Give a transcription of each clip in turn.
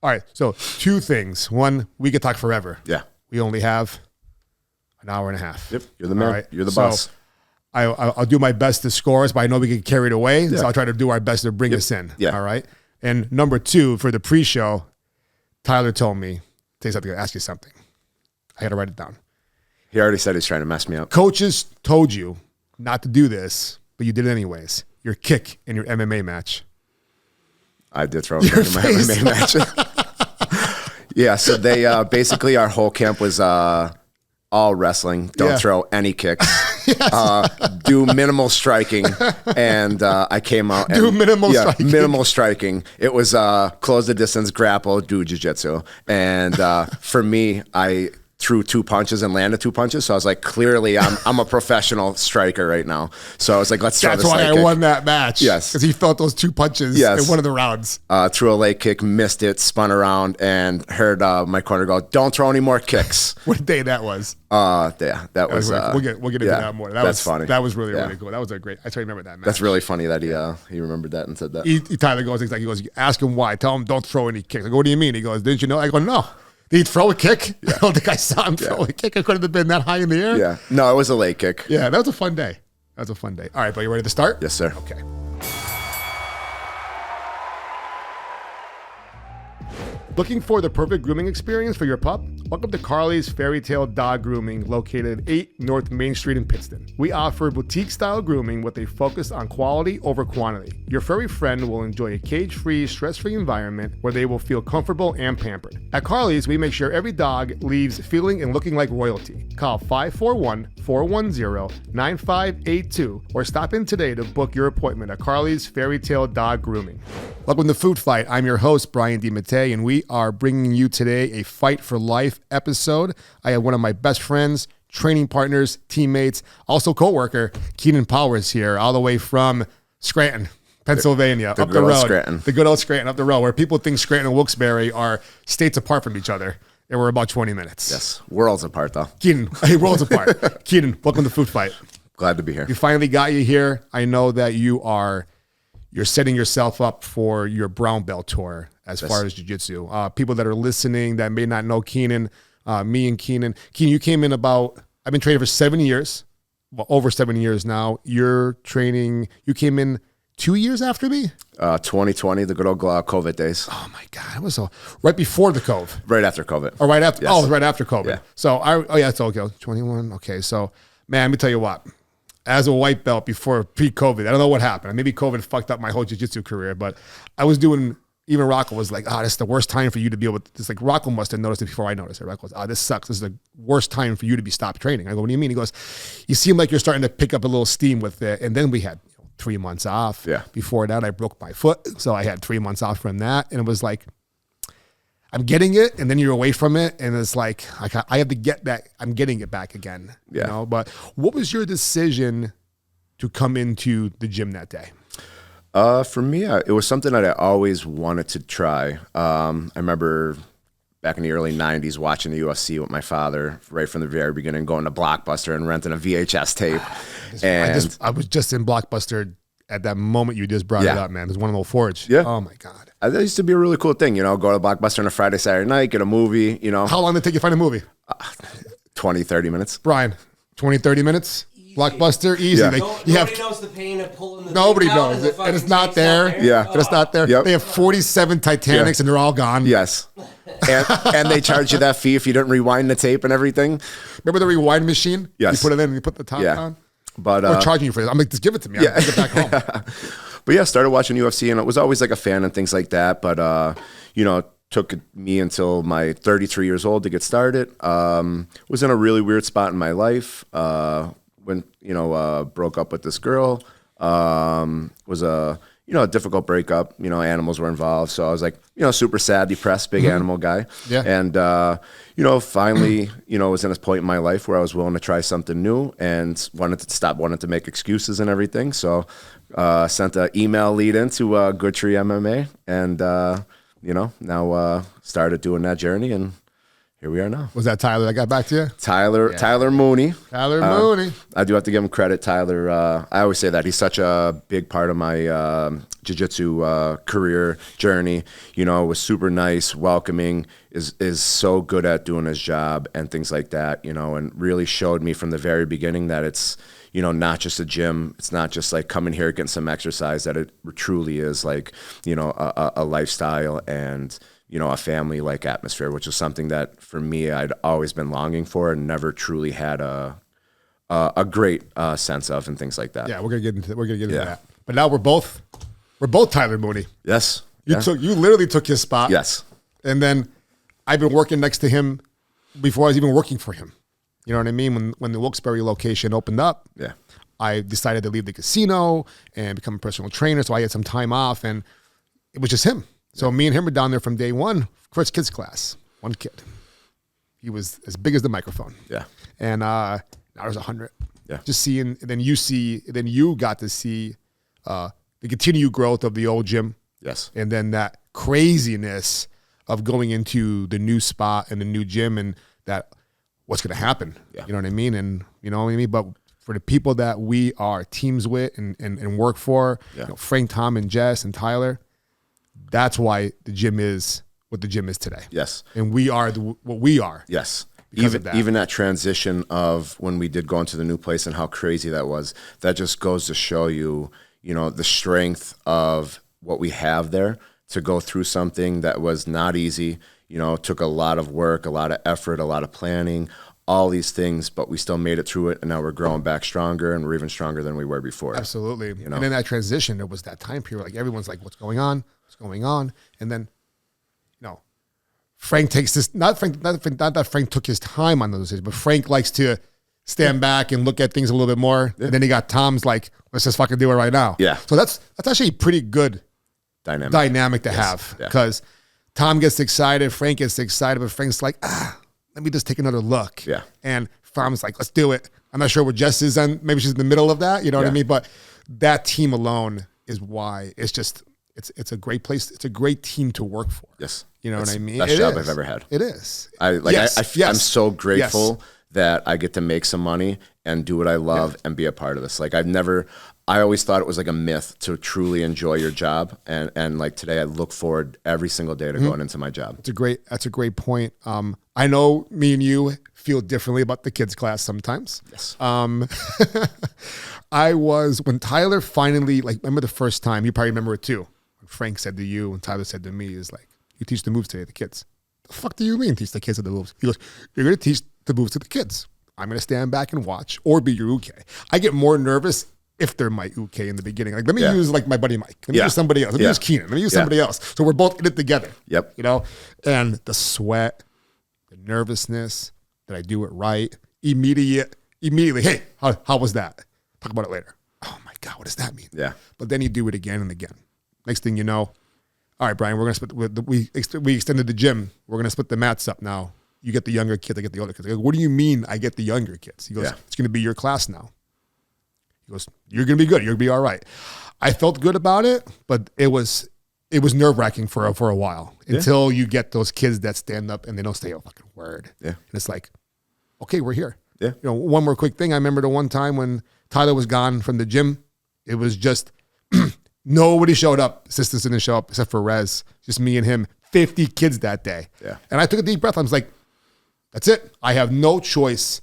All right. So 2 things. One, we could talk forever. Yeah. We only have an hour and a half. Yep. You're the man. Right. You're the boss. I'll do my best to score us, but I know we get carried away. So I'll try to do our best to bring us in. Yeah. All right. And number 2, for the pre-show, Tyler told me, tell you something, ask you something. I got to write it down. He already said he's trying to mess me up. Coaches told you not to do this, but you did it anyways. Your kick in your MMA match. I did throw a kick in my MMA match. Yeah, so they basically our whole camp was all wrestling. Don't throw any kicks. Do minimal striking, and I came out. And, striking. Minimal striking. It was close the distance, grapple, do jiu-jitsu. And for me, I threw 2 punches and landed 2 punches. So I was like, clearly, I'm a professional striker right now. So I was like, let's throw this leg kick. That's why I won that match. Yes. Because he felt those 2 punches in one of the rounds. Threw a leg kick, missed it, spun around, and heard my corner go, don't throw any more kicks. What day that was? That was we'll get into that more. That's funny. That was really cool. That was a great. I try to remember that match. That's really funny that he remembered that and said that. Tyler goes, ask him why. Tell him don't throw any kicks. I go, what do you mean? He goes, didn't you know? I go, no. Did he throw a kick? Yeah. I don't think I saw him throw a kick. It couldn't have been that high in the air. Yeah. No, it was a leg kick. Yeah, that was a fun day. All right, but you ready to start? Yes, sir. Okay. Looking for the perfect grooming experience for your pup? Welcome to Carley's Fairy Tale Dog Grooming, located at 8 North Main Street in Pittston. We offer boutique-style grooming with a focus on quality over quantity. Your furry friend will enjoy a cage-free, stress-free environment where they will feel comfortable and pampered. At Carley's, we make sure every dog leaves feeling and looking like royalty. Call 541-410-9582 or stop in today to book your appointment at Carley's Fairy Tale Dog Grooming. Welcome to Food Fight. I'm your host, Brian DiMattei, and we are bringing you today a Fight for Life episode. I have one of my best friends, training partners, teammates, also co-worker, Keenan Powers here, all the way from Scranton, Pennsylvania, up the road. Scranton. The good old Scranton, up the road, where people think Scranton and Wilkes-Barre are states apart from each other. And we're about 20 minutes. Yes, worlds apart though. Keenan, worlds apart. Keenan, welcome to Food Fight. Glad to be here. We finally got you here. I know that you're setting yourself up for your brown belt tour as far as jiu-jitsu. People that are listening that may not know Keenan, me and Keenan. Keenan, you came in I've been training for 7 years, well, over 7 years now. You came in 2 years after me? 2020, the good old COVID days. Oh my God, it was right before the COVID. Right after COVID. Or right after, yes. Right after COVID. Yeah. So, it's okay, 21, okay. So, man, let me tell you what. As a white belt before pre-COVID, I don't know what happened. Maybe COVID fucked up my whole jiu-jitsu career, but I was doing, even Rocco was like, this is the worst time for you to be able to, it's like Rocco must have noticed it before I noticed it. Rocco goes, this sucks. This is the worst time for you to be stopped training. I go, what do you mean? He goes, you seem like you're starting to pick up a little steam with it. And then we had 3 months off. Yeah. Before that, I broke my foot. So I had 3 months off from that. And it was like, I'm getting it, and then you're away from it, and it's like I have to get that. I'm getting it back again. Yeah. You know? But what was your decision to come into the gym that day? For me, it was something that I always wanted to try. I remember back in the early 90s watching the UFC with my father right from the very beginning, going to Blockbuster and renting a VHS tape. I was just in Blockbuster at that moment you just brought it up, man. It was one of those Forge. Yeah. Oh, my God. That used to be a really cool thing, go to Blockbuster on a Friday, Saturday night, get a movie, How long did it take you to find a movie? 20, 30 minutes. Brian, 20, 30 minutes? Easy. Blockbuster, easy. Yeah. Nobody knows the pain of pulling the Nobody knows it. And it's not there. Yeah. And it's not there. Yep. They have 47 Titanics and they're all gone. Yes. And they charge you that fee if you didn't rewind the tape and everything. Remember the rewind machine? Yes. You put it in and you put the top on? But we're charging you for this. I'm like, just give it to me. I'll take it back home. But yeah, started watching UFC and I was always like a fan and things like that. But, took me until my 33 years old to get started. Was in a really weird spot in my life when, broke up with this girl. Was a difficult breakup. Animals were involved. So I was like, super sad, depressed, big animal guy. Yeah. And, finally, was in a point in my life where I was willing to try something new and wanted to make excuses and everything. So sent an email lead into Good Tree MMA and, now started doing that journey and here we are now. Was that Tyler that got back to you? Tyler Mooney. Tyler Mooney. I do have to give him credit, Tyler. I always say that he's such a big part of my jiu-jitsu career journey. You know, was super nice, welcoming, is so good at doing his job and things like that. You know, and really showed me from the very beginning that it's, you know, not just a gym. It's not just like coming here, getting some exercise, that it truly is like, you know, a lifestyle and, you know, a family-like atmosphere, which is something that for me, I'd always been longing for and never truly had a great sense of and things like that. Yeah, we're gonna get into that. But now we're both Tyler Mooney. Yes. You literally took his spot. Yes. And then I've been working next to him before I was even working for him. You know what I mean? When the Wilkes-Barre location opened up, I decided to leave the casino and become a personal trainer. So I had some time off, and it was just him. So me and him were down there from day one, first kids class, one kid. He was as big as the microphone. Yeah. And now there's 100. Yeah. Just seeing, and then you got to see the continued growth of the old gym. Yes. And then that craziness of going into the new spot and the new gym, and that what's going to happen. Yeah. You know what I mean? And you know what I mean? But for the people that we are teams with and work for, you know, Frank, Tom, and Jess, and Tyler, that's why the gym is what the gym is today. Yes. And we are what we are. Yes. Even that transition of when we did go into the new place and how crazy that was, that just goes to show you, you know, the strength of what we have there to go through something that was not easy, you know, took a lot of work, a lot of effort, a lot of planning, all these things, but we still made it through it. And now we're growing back stronger, and we're even stronger than we were before. Absolutely. You know? And in that transition, there was that time period, like everyone's like, what's going on? What's going on? And then, you know, Frank takes this, not that Frank took his time on those days, but Frank likes to stand back and look at things a little bit more. Yeah. And then he got Tom's like, let's just fucking do it right now. Yeah. So that's actually pretty good dynamic to have, because Tom gets excited, Frank gets excited, but Frank's like, let me just take another look. Yeah. And Tom's like, let's do it. I'm not sure where Jess is on. Maybe she's in the middle of that. You know what I mean? But that team alone is why it's just, it's a great place. It's a great team to work for. Yes. You know what I mean? Best job I've ever had. It is. I'm so grateful that I get to make some money and do what I love and be a part of this. Like I always thought it was like a myth to truly enjoy your job. And like today I look forward every single day to going into my job. That's a great point. I know me and you feel differently about the kids class sometimes. Yes. When Tyler finally, like, remember the first time, you probably remember it too. When Frank said to you and Tyler said to me, is like, you teach the moves today, the kids. The fuck do you mean teach the kids the moves? He goes, you're going to teach the moves to the kids. I'm going to stand back and watch or be your uke. I get more nervous if they're my uke in the beginning. Like, let me use like my buddy Mike. Let me use somebody else. Let me use Keenan. Let me use somebody else. So we're both in it together. Yep. You know? And the sweat, the nervousness, that I do it right, immediately, hey, how was that? Talk about it later. Oh my God, what does that mean? Yeah. But then you do it again and again. Next thing you know, all right, Brian, we're going to split, we extended the gym. We're going to split the mats up now. You get the younger kids, I get the older kids. I go, what do you mean I get the younger kids? He goes, it's going to be your class now. He goes, you're going to be good. You're going to be all right. I felt good about it, but it was nerve-wracking for a while until you get those kids that stand up and they don't say a fucking word. Yeah. And it's like, okay, we're here. Yeah. You know, one more quick thing. I remember the one time when Tyler was gone from the gym, it was just nobody showed up. Assistants didn't show up except for Rez. Just me and him. 50 kids that day. Yeah. And I took a deep breath. I was like, that's it. I have no choice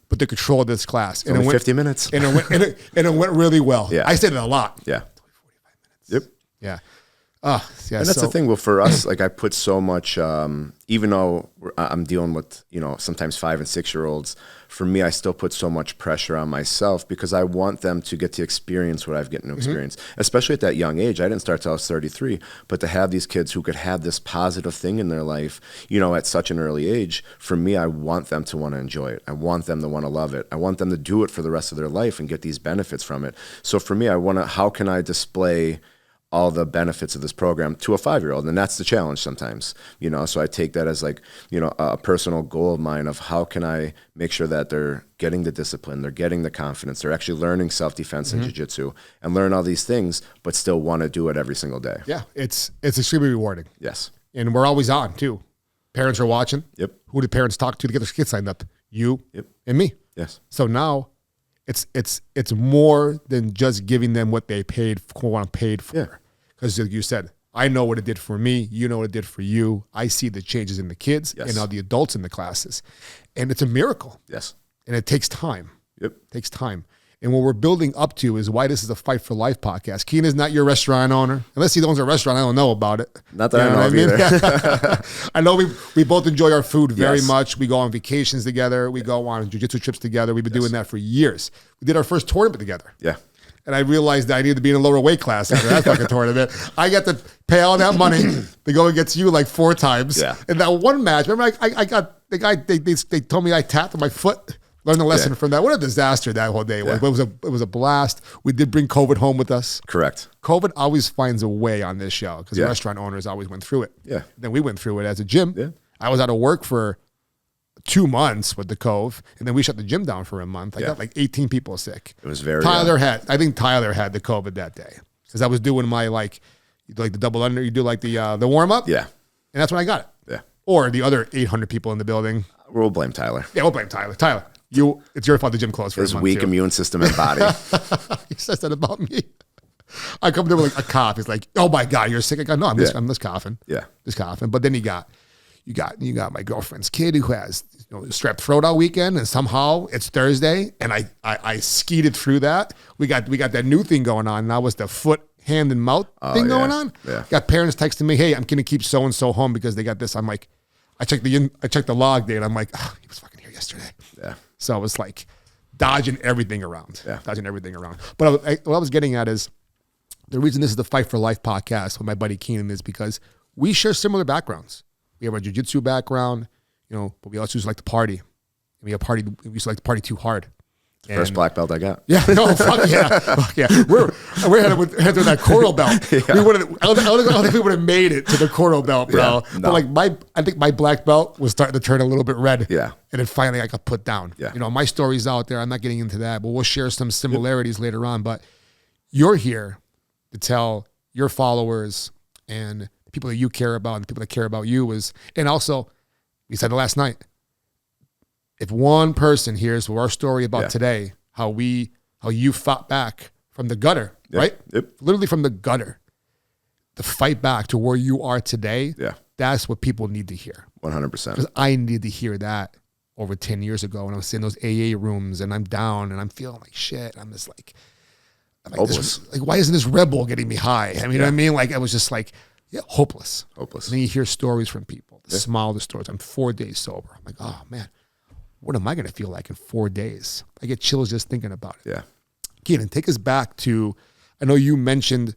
but to control this class. And it went 50 minutes. And it went really well. Yeah. I said it a lot. Yeah. 45 minutes. Yep. Yeah. And that's the thing. Well, for us, like I put so much, even though I'm dealing with, you know, sometimes 5 and 6 year olds, for me, I still put so much pressure on myself because I want them to get to experience what I've gotten to experience, especially at that young age. I didn't start till I was 33, but to have these kids who could have this positive thing in their life, you know, at such an early age, for me, I want them to want to enjoy it. I want them to want to love it. I want them to do it for the rest of their life and get these benefits from it. So for me, how can I display all the benefits of this program to a 5-year-old? And that's the challenge sometimes, you know? So I take that as like, you know, a personal goal of mine of how can I make sure that they're getting the discipline, they're getting the confidence, they're actually learning self-defense and jiu-jitsu and learn all these things, but still want to do it every single day. Yeah. It's extremely rewarding. Yes. And we're always on too. Parents are watching. Yep. Who did parents talk to get their kids signed up? You and me. Yes. So now it's more than just giving them what they paid for. Because like you said, I know what it did for me. You know what it did for you. I see the changes in the kids and now the adults in the classes. And it's a miracle. Yes. And it takes time. Yep. It takes time. And what we're building up to is why this is a Fight for Life podcast. Keenan's not your restaurant owner. Unless he owns a restaurant, I don't know about it. Not that I know of either. I know we both enjoy our food very much. We go on vacations together. We go on jiu-jitsu trips together. We've been doing that for years. We did our first tournament together. Yeah. And I realized that I needed to be in a lower weight class after that fucking tournament. I got to pay all that money to go against you like 4 times. Yeah. And that one match, remember I got the guy, they told me I tapped my foot. Learned a lesson from that. What a disaster that whole day was. Yeah. It was a blast. We did bring COVID home with us. Correct. COVID always finds a way on this show because restaurant owners always went through it. Yeah. Then we went through it as a gym. Yeah. I was out of work for 2 months with the Cove, and then we shut the gym down for a month. I got like 18 people sick. It was very. I think Tyler had the COVID that day because I was doing my like the double under. You do like the warm up. Yeah. And that's when I got it. Yeah. Or the other 800 people in the building. We'll blame Tyler. Yeah, we'll blame Tyler. Tyler. It's your fault the gym closed for his a month weak too. Immune system and body. He says that about me. I come there with like a cough. He's like, "Oh my God, you're sick." I go, "No, I'm just coughing." Yeah, just coughing. But then you got my girlfriend's kid who has strep throat all weekend, and somehow it's Thursday, and I skeeted through that. We got that new thing going on now. Was the foot, hand, and mouth thing going on? Yeah. Got parents texting me, "Hey, I'm gonna keep so and so home because they got this." I'm like, I checked the log date. I'm like, oh, he was fucking here yesterday. Yeah. So it was like dodging everything around. Yeah. Dodging everything around. But what I was getting at is the reason this is the Fight for Life podcast with my buddy Keenan is because we share similar backgrounds. We have a jiu-jitsu background, but we also used to like to party. We used to like to party too hard. First black belt I got. Yeah, no, fuck yeah. Fuck yeah. We're headed to that coral belt. Yeah. I don't think we would have made it to the coral belt, bro. Yeah, no. But I think my black belt was starting to turn a little bit red. Yeah. And then finally I got put down. Yeah. My story's out there. I'm not getting into that, but we'll share some similarities later on. But you're here to tell your followers and the people that you care about and the people that care about you and also, we said it last night, if one person hears our story about today, how you fought back from the gutter, right? Yep. Literally from the gutter, to fight back to where you are today. Yeah. That's what people need to hear. 100%. Because I needed to hear that over 10 years ago when I was in those AA rooms and I'm down and I'm feeling like shit. I'm just like hopeless. Why isn't this Red Bull getting me high? I mean, you know what I mean? Like I was just like, hopeless. Hopeless. And then you hear stories from people, the smallest stories. I'm 4 days sober. I'm like, oh man. What am I going to feel like in 4 days? I get chills just thinking about it. Yeah. Keenan, take us back to, I know you mentioned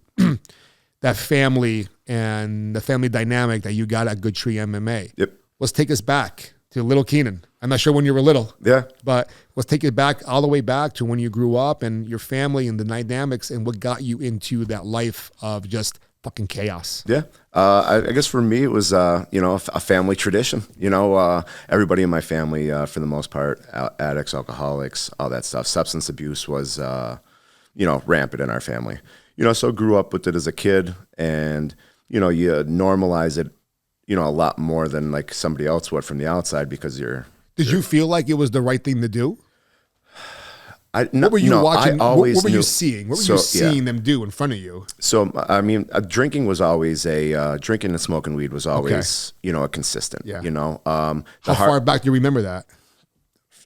that family and the family dynamic that you got at Good Tree MMA. Yep. Let's take us back to little Keenan. I'm not sure when you were little. Yeah. But let's take it back all the way back to when you grew up and your family and the dynamics and what got you into that life of just fucking chaos. Yeah. I guess for me, it was, a family tradition. Everybody in my family, for the most part, addicts, alcoholics, all that stuff. Substance abuse was, rampant in our family. So grew up with it as a kid and, you normalize it, a lot more than like somebody else would from the outside because Did you feel like it was the right thing to do? What were you watching? What were you seeing? What were you seeing them do in front of you? So, I mean, drinking was always drinking and smoking weed was always, a consistent, Yeah. How far back do you remember that?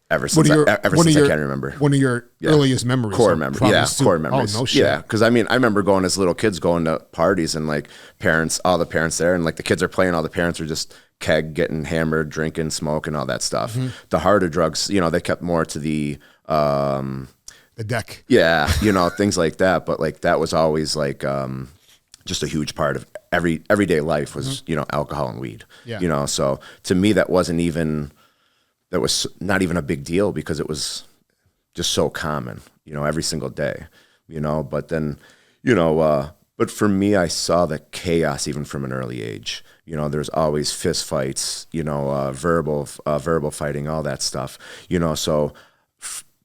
Ever since I can remember. One of your earliest memories. Core memories. Yeah, core memories. Oh, no shit. Yeah, because I remember going as little kids going to parties and like all the parents there and like the kids are playing, all the parents are just getting hammered, drinking, smoking, all that stuff. Mm-hmm. The harder drugs, they kept more to the deck. Yeah, things like that. But like that was always like just a huge part of everyday life was, alcohol and weed. Yeah. So to me that was not even a big deal because it was just so common, every single day, but then, but for me, I saw the chaos even from an early age. There's always fist fights, verbal fighting, all that stuff, so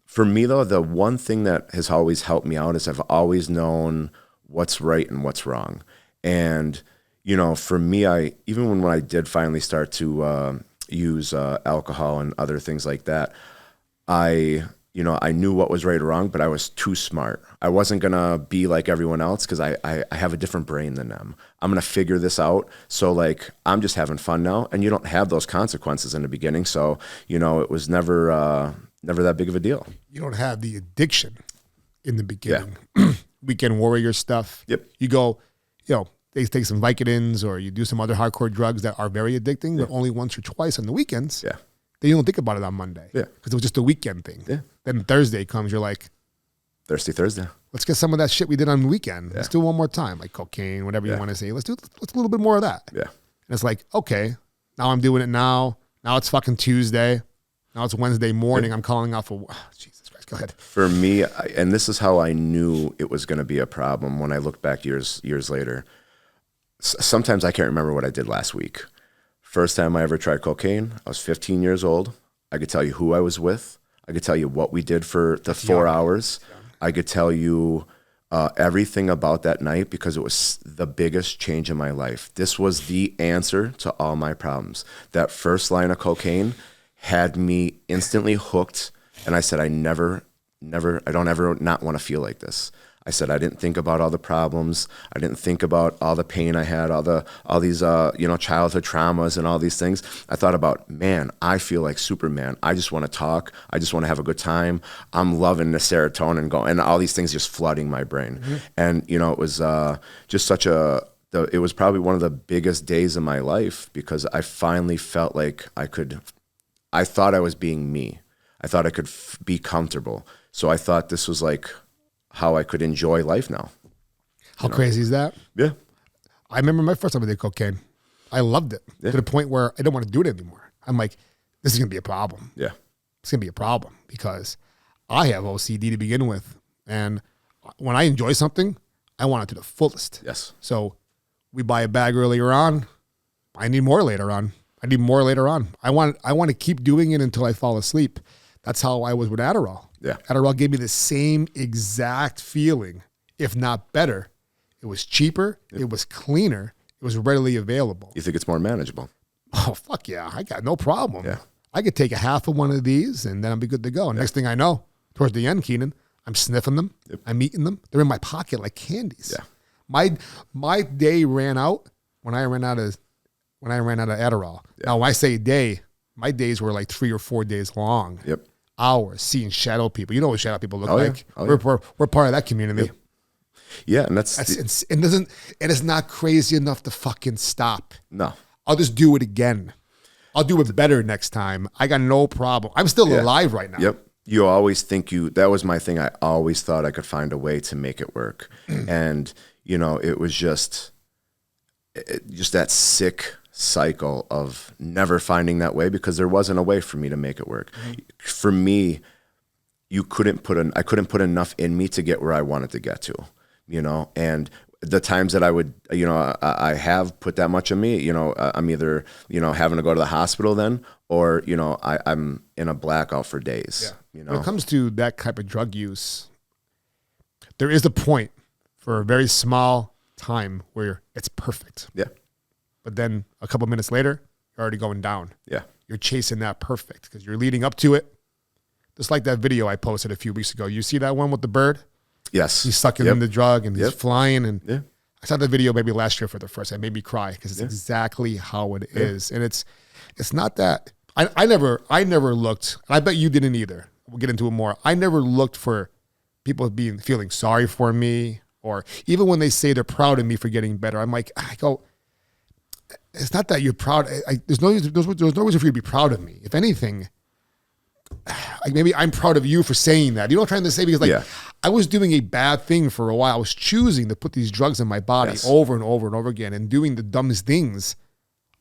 for me though, the one thing that has always helped me out is I've always known what's right and what's wrong. And, you know, for me, even when I did finally start to use alcohol and other things like that, I knew what was right or wrong, but I was too smart. I wasn't gonna be like everyone else because I have a different brain than them. I'm gonna figure this out. So like, I'm just having fun now, and you don't have those consequences in the beginning. So, you know, it was never that big of a deal. You don't have the addiction in the beginning. Yeah. Weekend warrior stuff. Yep. You go, you know, they take some Vicodins or you do some other hardcore drugs that are very addicting, but only once or twice on the weekends. Yeah. Then you don't think about it on Monday. Yeah. Because it was just a weekend thing. Yeah. Then Thursday comes, you're like, Thirsty Thursday. let's get some of that shit we did on the weekend. Yeah. Let's do it one more time, like cocaine, whatever you want to say. Let's do a little bit more of that. Yeah. And it's like, okay, now I'm doing it now. Now it's fucking Tuesday. Now it's Wednesday morning. I'm calling out for, Jesus Christ, go ahead. For me, and this is how I knew it was going to be a problem when I looked back years later. Sometimes I can't remember what I did last week. First time I ever tried cocaine, I was 15 years old. I could tell you who I was with. I could tell you what we did for the 4 hours. I could tell you everything about that night because it was the biggest change in my life. This was the answer to all my problems. That first line of cocaine had me instantly hooked. And I said, I don't ever not want to feel like this. I said, I didn't think about all the problems. I didn't think about all the pain I had, all these childhood traumas and all these things. I thought about, man, I feel like Superman. I just want to talk. I just want to have a good time. I'm loving the serotonin going, and all these things just flooding my brain. Mm-hmm. And, you know, it was just it was probably one of the biggest days of my life because I finally felt like I thought I was being me. I thought I could be comfortable. So I thought this was like how I could enjoy life now. How crazy is that? Yeah. I remember my first time I did cocaine. I loved it to the point where I don't want to do it anymore. I'm like, this is going to be a problem. Yeah. It's going to be a problem because I have OCD to begin with. And when I enjoy something, I want it to the fullest. Yes. So we buy a bag earlier on. I need more later on. I need more later on. I want to keep doing it until I fall asleep. That's how I was with Adderall. Yeah. Adderall gave me the same exact feeling, if not better. It was cheaper. Yep. It was cleaner. It was readily available. You think it's more manageable? Oh, fuck yeah. I got no problem. Yeah. I could take a half of one of these and then I'll be good to go. And next thing I know, towards the end, Keenan, I'm sniffing them. Yep. I'm eating them. They're in my pocket like candies. Yeah. My day ran out when I ran out of Adderall. Yeah. Now, when I say day, my days were like 3 or 4 days long. Yep. Hours seeing shadow people. You know what shadow people look like. Yeah. Oh, We're part of that community. Yep. Yeah, and it's not crazy enough to fucking stop. No. I'll just do it again. I'll do it better next time. I got no problem. I'm still alive right now. Yep. You always think that was my thing. I always thought I could find a way to make it work. And, you know, it was just that sick cycle of never finding that way because there wasn't a way for me to make it work. Mm-hmm. For me, I couldn't put enough in me to get where I wanted to get to, you know, and the times that I would, you know, I have put that much in me, you know, I'm either, you know, having to go to the hospital then, or, you know, I'm in a blackout for days. Yeah. You know, when it comes to that type of drug use, there is a point for a very small time where it's perfect. Yeah. But then a couple minutes later, you're already going down. Yeah. You're chasing that perfect because you're leading up to it. Just like that video I posted a few weeks ago. You see that one with the bird? Yes. He's sucking in the drug and he's flying. And yeah. I saw the video maybe last year for the first time. It made me cry because it's exactly how it is. And it's not that. I never looked, and I bet you didn't either. We'll get into it more. I never looked for people feeling sorry for me, or even when they say they're proud of me for getting better. I'm like, I go, it's not that you're proud. There's no reason for you to be proud of me. If anything, maybe I'm proud of you for saying that. You know what I'm trying to say? Because I was doing a bad thing for a while. I was choosing to put these drugs in my body over and over and over again and doing the dumbest things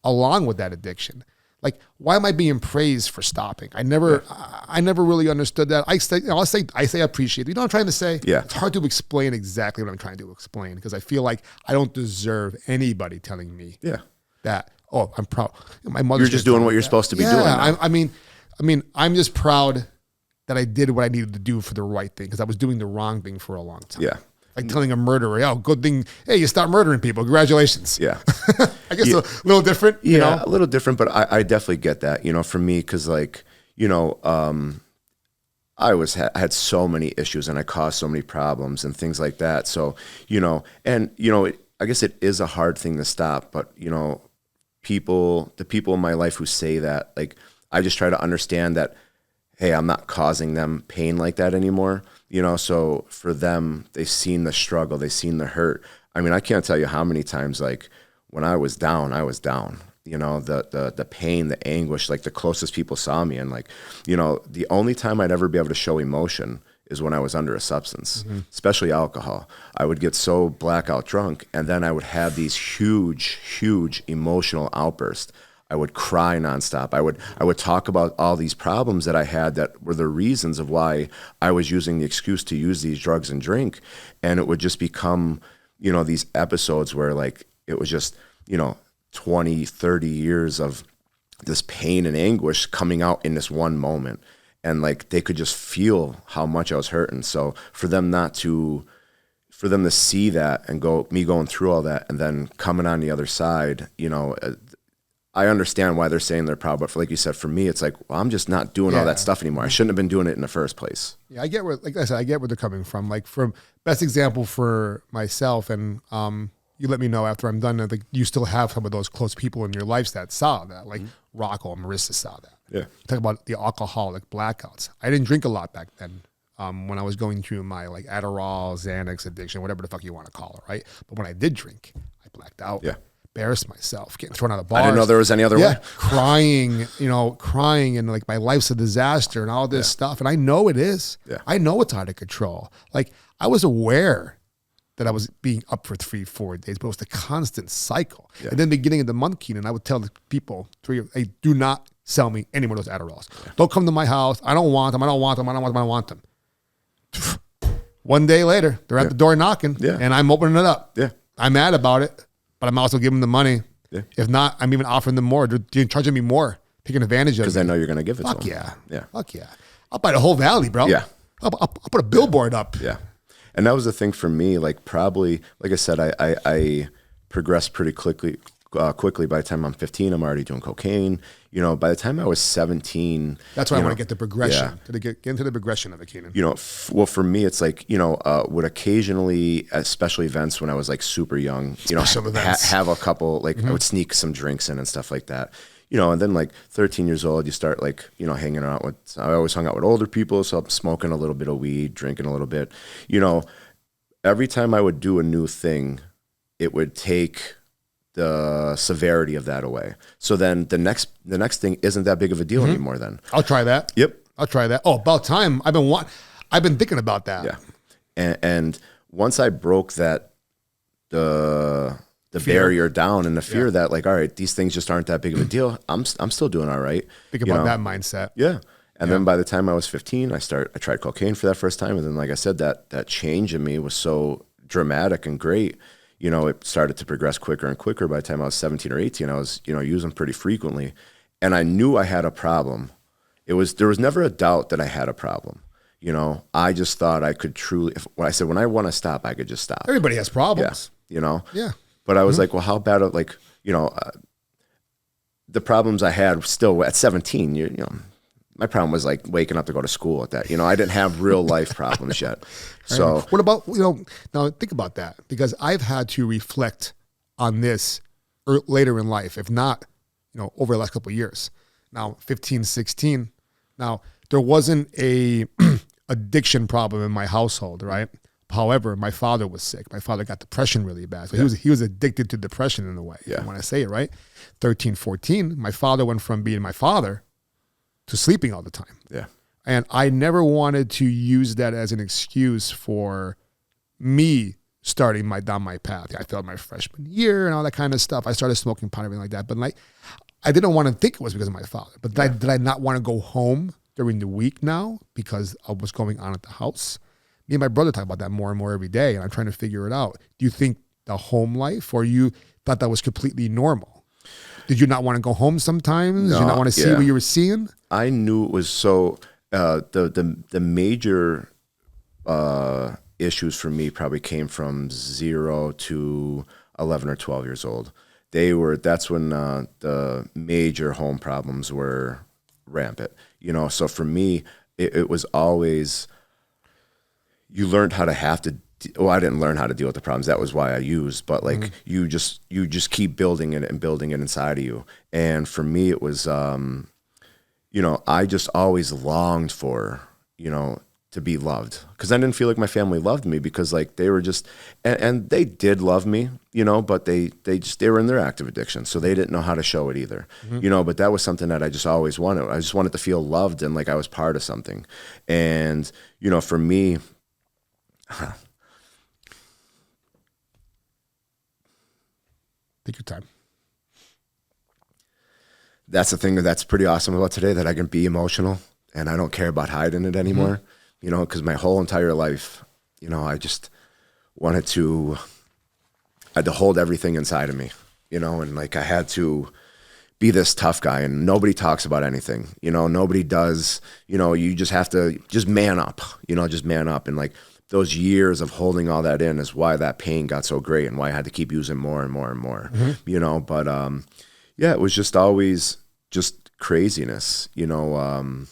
along with that addiction. Like, why am I being praised for stopping? I never really understood that. I say appreciate. You know what I'm trying to say? Yeah. It's hard to explain exactly what I'm trying to explain because I feel like I don't deserve anybody telling me that, oh, I'm proud. My mother's You're just doing what you're supposed to be doing. Yeah, I mean, I'm just proud that I did what I needed to do for the right thing because I was doing the wrong thing for a long time. Yeah. Like telling a murderer, oh, good thing, hey, you stopped murdering people. Congratulations. Yeah. I guess a little different, you know? A little different, but I definitely get that, you know, for me, because like, you know, I had so many issues and I caused so many problems and things like that. So, you know, and, you know, I guess it is a hard thing to stop, but, you know, the people in my life who say that, like, I just try to understand that, hey, I'm not causing them pain like that anymore. You know, so for them, they've seen the struggle, they've seen the hurt. I mean, I can't tell you how many times, like, when I was down, I was down. You know, the pain, the anguish, like the closest people saw me. And like, you know, the only time I'd ever be able to show emotion is when I was under a substance, especially alcohol. I would get so blackout drunk, and then I would have these huge, huge emotional outbursts. I would cry nonstop. I would talk about all these problems that I had that were the reasons of why I was using the excuse to use these drugs and drink. And it would just become, you know, these episodes where like, it was just, you know, 20, 30 years of this pain and anguish coming out in this one moment. And like, they could just feel how much I was hurting. So for them to see that and me going through all that and then coming on the other side, you know, I understand why they're saying they're proud, but for, like you said, for me, it's like, well, I'm just not doing all that stuff anymore. I shouldn't have been doing it in the first place. Yeah, I get where, like I said, I get where they're coming from. Like, from best example for myself, and you let me know after I'm done, that you still have some of those close people in your lives that saw that, like Rocco and Marissa saw that. Yeah. Talk about the alcoholic blackouts. I didn't drink a lot back then when I was going through my like Adderall, Xanax addiction, whatever the fuck you want to call it, right? But when I did drink, I blacked out. Yeah. Embarrassed myself, getting thrown out of bars. I didn't know there was any other way. Crying, and like my life's a disaster and all this stuff. And I know it is. Yeah. I know it's out of control. Like, I was aware that I was being up for 3-4 days, but it was the constant cycle. Yeah. And then beginning of the month, Keenan, I would tell the people, hey, do not sell me any more of those Adderalls. Yeah. Don't come to my house. I don't want them. I don't want them. I don't want them. I don't want them. One day later, they're at the door knocking, and I'm opening it up. Yeah. I'm mad about it. But I'm also giving them the money. Yeah. If not, I'm even offering them more. They're charging me more, taking advantage of it. Because I know you're going to give it Fuck to them. Yeah. Fuck yeah. I'll buy the whole valley, bro. Yeah. I'll put a billboard up. Yeah. And that was the thing for me. Like, probably, like I said, I progressed pretty quickly. By the time I'm 15, I'm already doing cocaine. You know, by the time I was 17. That's why I want to get the progression. To get into the progression of it, Keenan. You know, well, for me, it's like, you know, would occasionally at special events when I was like super young, you know, have a couple, like I would sneak some drinks in and stuff like that. You know, and then like 13 years old, you start like, you know, hanging out with, I always hung out with older people. So I'm smoking a little bit of weed, drinking a little bit. You know, every time I would do a new thing, it would take the severity of that away. So then the next thing isn't that big of a deal anymore then. I'll try that. Yep. I'll try that. Oh, about time. I've been thinking about that. Yeah. And once I broke that, the barrier down and the fear that like, all right, these things just aren't that big of a deal. I'm still doing all right. Think about that mindset. Yeah. And then by the time I was 15, I tried cocaine for that first time. And then, like I said, that change in me was so dramatic and great. You know, it started to progress quicker and quicker. By the time I was 17 or 18, I was, you know, using pretty frequently. And I knew I had a problem. There was never a doubt that I had a problem. You know, I just thought I could truly, when I want to stop, I could just stop. Everybody has problems. Yeah, you know? Yeah. But I was like, well, how bad, like, you know, the problems I had still at 17, you know, my problem was like waking up to go to school at that. You know, I didn't have real life problems yet. So what about, you know, now think about that, because I've had to reflect on this later in life, if not, you know, over the last couple of years. Now, 15, 16. Now, there wasn't a addiction problem in my household, right? However, my father was sick. My father got depression really bad. So he was addicted to depression in a way. Yeah. When I say it, right? 13, 14, my father went from being my father to sleeping all the time. Yeah. And I never wanted to use that as an excuse for me starting down my path. I failed my freshman year and all that kind of stuff. I started smoking pot and everything like that. But like, I didn't want to think it was because of my father. But did I not want to go home during the week now because of what's going on at the house? Me and my brother talk about that more and more every day, and I'm trying to figure it out. Do you think the home life, or you thought that was completely normal? Did you not want to go home sometimes? Did you not want to see what you were seeing? I knew it was so. The major issues for me probably came from 0 to 11 or 12 years old. That's when the major home problems were rampant, you know? So for me, it was always, you learned how to well, I didn't learn how to deal with the problems. That was why I used, but like you just keep building it and building it inside of you. And for me, it was, you know, I just always longed for, you know, to be loved, because I didn't feel like my family loved me, because like they were just, and they did love me, you know, but they were in their active addiction, so they didn't know how to show it either, you know. But that was something that I just always wanted. I just wanted to feel loved and like I was part of something. And you know, for me, take your time. That's the thing that's pretty awesome about today, that I can be emotional and I don't care about hiding it anymore. You know, because my whole entire life, you know, I just I had to hold everything inside of me, you know, and like I had to be this tough guy, and nobody talks about anything, you know, nobody does, you know, you just have to just man up, you know, just man up. And like those years of holding all that in is why that pain got so great and why I had to keep using more and more and more, you know. But yeah, it was just always just craziness, you know.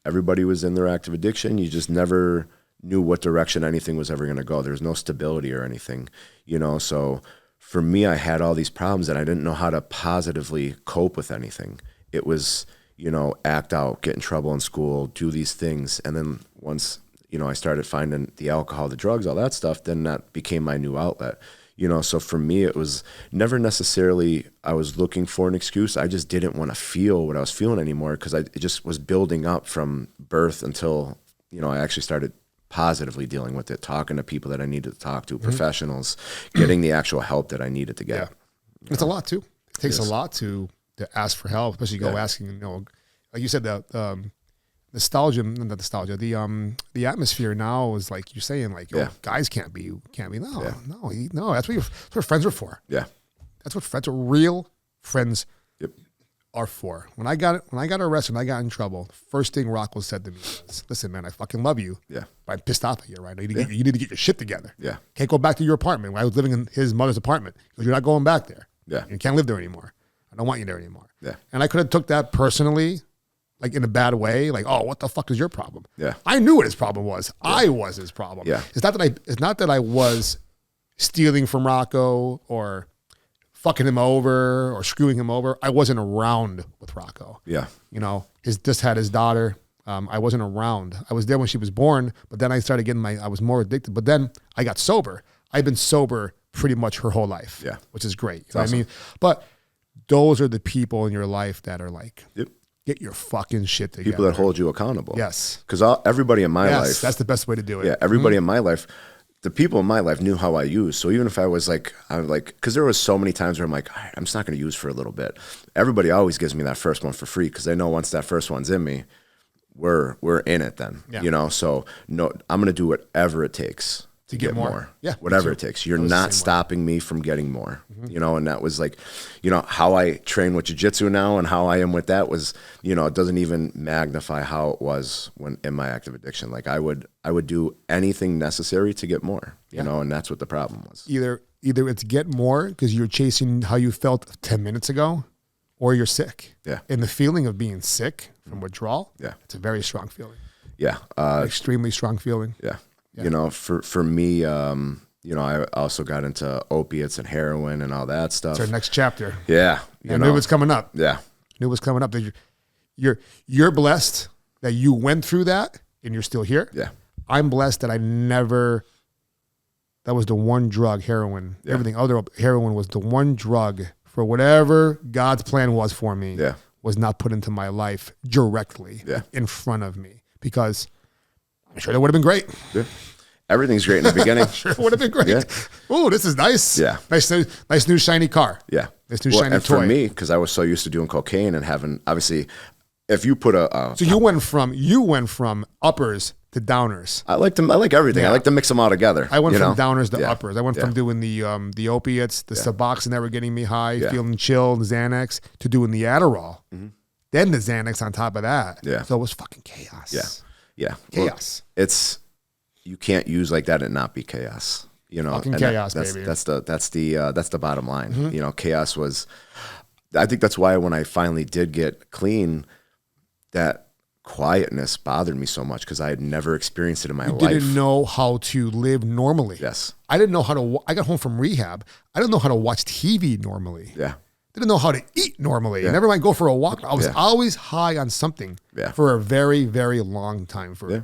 Everybody was in their active addiction. You just never knew what direction anything was ever going to go. There was no stability or anything, you know. So for me, I had all these problems and I didn't know how to positively cope with anything. It was, you know, act out, get in trouble in school, do these things. And then once, you know, I started finding the alcohol, the drugs, all that stuff, then that became my new outlet. You know, so for me, it was never necessarily I was looking for an excuse. I just didn't want to feel what I was feeling anymore, because it just was building up from birth until, you know, I actually started positively dealing with it, talking to people that I needed to talk to, professionals, getting the actual help that I needed to get. Yeah. It's a lot too. It takes a lot to ask for help, especially go asking, you know, like you said, the nostalgia, not nostalgia, the atmosphere now is like you're saying, like, yo, guys can't be no, that's what friends are for. Yeah. That's what real friends are for. When I got arrested, when I got in trouble, the first thing Rocco said to me was, listen, man, I fucking love you. Yeah. But I'm pissed off at you, right? You need to get your shit together. Yeah. Can't go back to your apartment. When I was living in his mother's apartment, because you're not going back there. Yeah. You can't live there anymore. I don't want you there anymore. Yeah. And I could have took that personally, like in a bad way, like, oh, what the fuck is your problem? Yeah. I knew what his problem was. Yeah. I was his problem. Yeah. It's not that I was stealing from Rocco or fucking him over or screwing him over. I wasn't around with Rocco. Yeah. You know, just had his daughter. I wasn't around. I was there when she was born, but then I started getting I was more addicted. But then I got sober. I've been sober pretty much her whole life. Yeah. Which is great. You know what I mean? But those are the people in your life that are like, get your fucking shit together. People that hold you accountable. Yes. Because everybody in my life. That's the best way to do it. Yeah. Everybody in my life, the people in my life knew how I used. So even if I was like, because there was so many times where I'm like, all right, I'm just not going to use for a little bit. Everybody always gives me that first one for free, because they know once that first one's in me, we're in it then, you know? So no, I'm going to do whatever it takes to get more. Yeah. Whatever it takes. You're not stopping me from getting more, you know? And that was like, you know, how I train with jiu-jitsu now and how I am with that was, you know, it doesn't even magnify how it was when in my active addiction. Like I would do anything necessary to get more, you know, and that's what the problem was. Either it's get more because you're chasing how you felt 10 minutes ago, or you're sick. Yeah. And the feeling of being sick from withdrawal, it's a very strong feeling. Yeah. Extremely strong feeling. Yeah. You know, for me, you know, I also got into opiates and heroin and all that stuff. It's our next chapter. Yeah. I knew it was coming up. Yeah. Knew it was coming up. You're blessed that you went through that and you're still here. Yeah. I'm blessed that that was the one drug, heroin. Yeah. Everything other heroin was the one drug for whatever God's plan was for me. Yeah. Was not put into my life directly in front of me, because I'm sure that would have been great. Yeah. Everything's great in the beginning. Sure would have been great. Yeah. Oh, this is nice. Yeah. Nice new shiny car. Yeah. Nice new shiny toy. For me, because I was so used to doing cocaine and having, obviously, if you put so you went from uppers to downers. I like everything. Yeah. I like to mix them all together. I went from downers to uppers. I went from doing the opiates, the Suboxone that were getting me high, feeling chill, the Xanax, to doing the Adderall. Then the Xanax on top of that. Yeah. So it was fucking chaos. Yeah. Yeah. Chaos. Well, you can't use like that and not be chaos. You know, fucking and chaos, that's, baby. That's the bottom line. You know, chaos was. I think that's why when I finally did get clean, that quietness bothered me so much because I had never experienced it in my life. Didn't know how to live normally. Yes. I didn't know how to. I got home from rehab. I didn't know how to watch TV normally. Yeah. Didn't know how to eat normally. Never mind go for a walk. I was always high on something for a very, very long time, for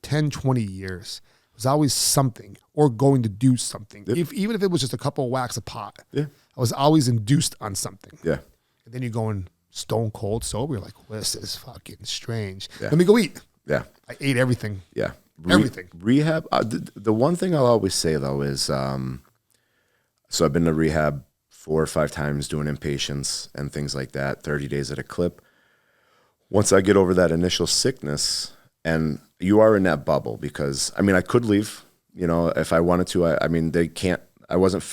10, 20 years. It was always something or going to do something. Even if it was just a couple of whacks a pot. Yeah. I was always induced on something. Yeah. And then you're going stone cold sober. You're like, well, this is fucking strange. Yeah. Let me go eat. Yeah. I ate everything. Yeah. Everything. Rehab. The one thing I'll always say though is, so I've been to rehab 4 or 5 times doing inpatients and things like that, 30 days at a clip. Once I get over that initial sickness, and you are in that bubble because, I mean, I could leave, you know, if I wanted to. I mean, they can't, I wasn't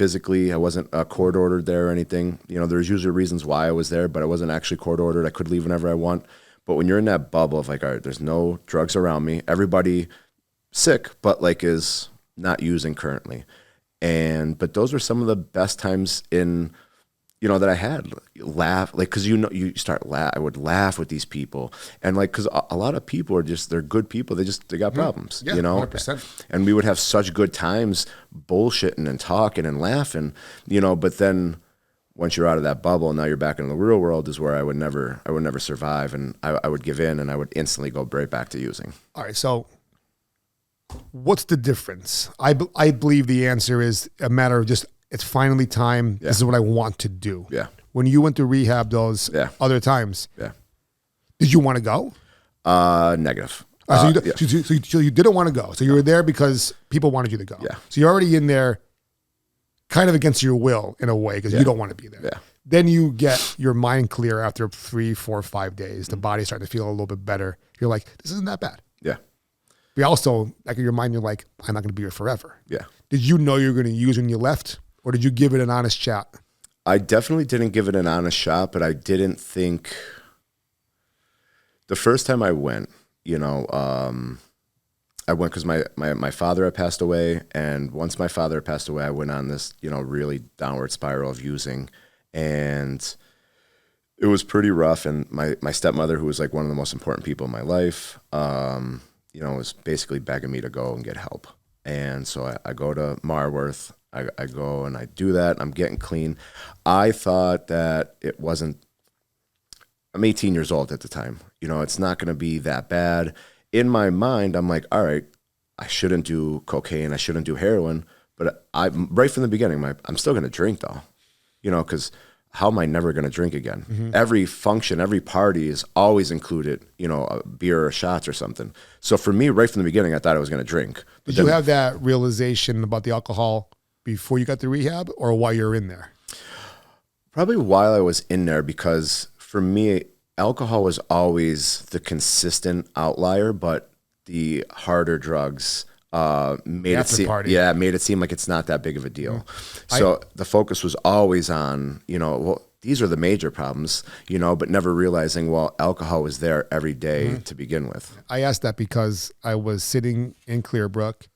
court ordered there or anything. You know, there's usually reasons why I was there, but I wasn't actually court ordered. I could leave whenever I want. But when you're in that bubble of like, all right, there's no drugs around me, everybody sick, but like is not using currently. But those were some of the best times in, you know, that I had. Laugh, like, cause I would laugh with these people. And like, cause a lot of people are they're good people. They got problems, you know, 100%. And we would have such good times bullshitting and talking and laughing, you know, but then once you're out of that bubble and now you're back in the real world is where I would never survive. And I would give in and I would instantly go right back to using. All right. So what's the difference? I believe the answer is a matter of just, it's finally time. Yeah. This is what I want to do. Yeah. When you went to rehab those other times, did you want to go? Negative. So you didn't want to go. So you were there because people wanted you to go. Yeah. So you're already in there kind of against your will in a way because you don't want to be there. Yeah. Then you get your mind clear after 3, 4, 5 days. The body's starting to feel a little bit better. You're like, this isn't that bad. Yeah. But also, like in your mind, you're like, I'm not going to be here forever. Yeah. Did you know you were going to use when you left? Or did you give it an honest shot? I definitely didn't give it an honest shot, but I didn't think the first time I went, you know, I went because my father had passed away. And once my father had passed away, I went on this, you know, really downward spiral of using. And it was pretty rough. And my stepmother, who was like one of the most important people in my life, you know, was basically begging me to go and get help. And so I go to Marworth. I go and I do that. I'm getting clean. I thought that it wasn't, I'm 18 years old at the time. You know, it's not going to be that bad. In my mind, I'm like, all right, I shouldn't do cocaine. I shouldn't do heroin. But right from the beginning, I'm still going to drink though, you know, because how am I never going to drink again? Mm-hmm. Every function, every party is always included, you know, a beer or shots or something. So for me, right from the beginning, I thought I was going to drink. Did you have that realization about the alcohol before you got to rehab or while you're in there? Probably while I was in there, because for me, alcohol was always the consistent outlier, but the harder drugs made it seem like it's not that big of a deal. Mm-hmm. So the focus was always on, you know, well, these are the major problems, you know, but never realizing, well, alcohol was there every day to begin with. I asked that because I was sitting in Clearbrook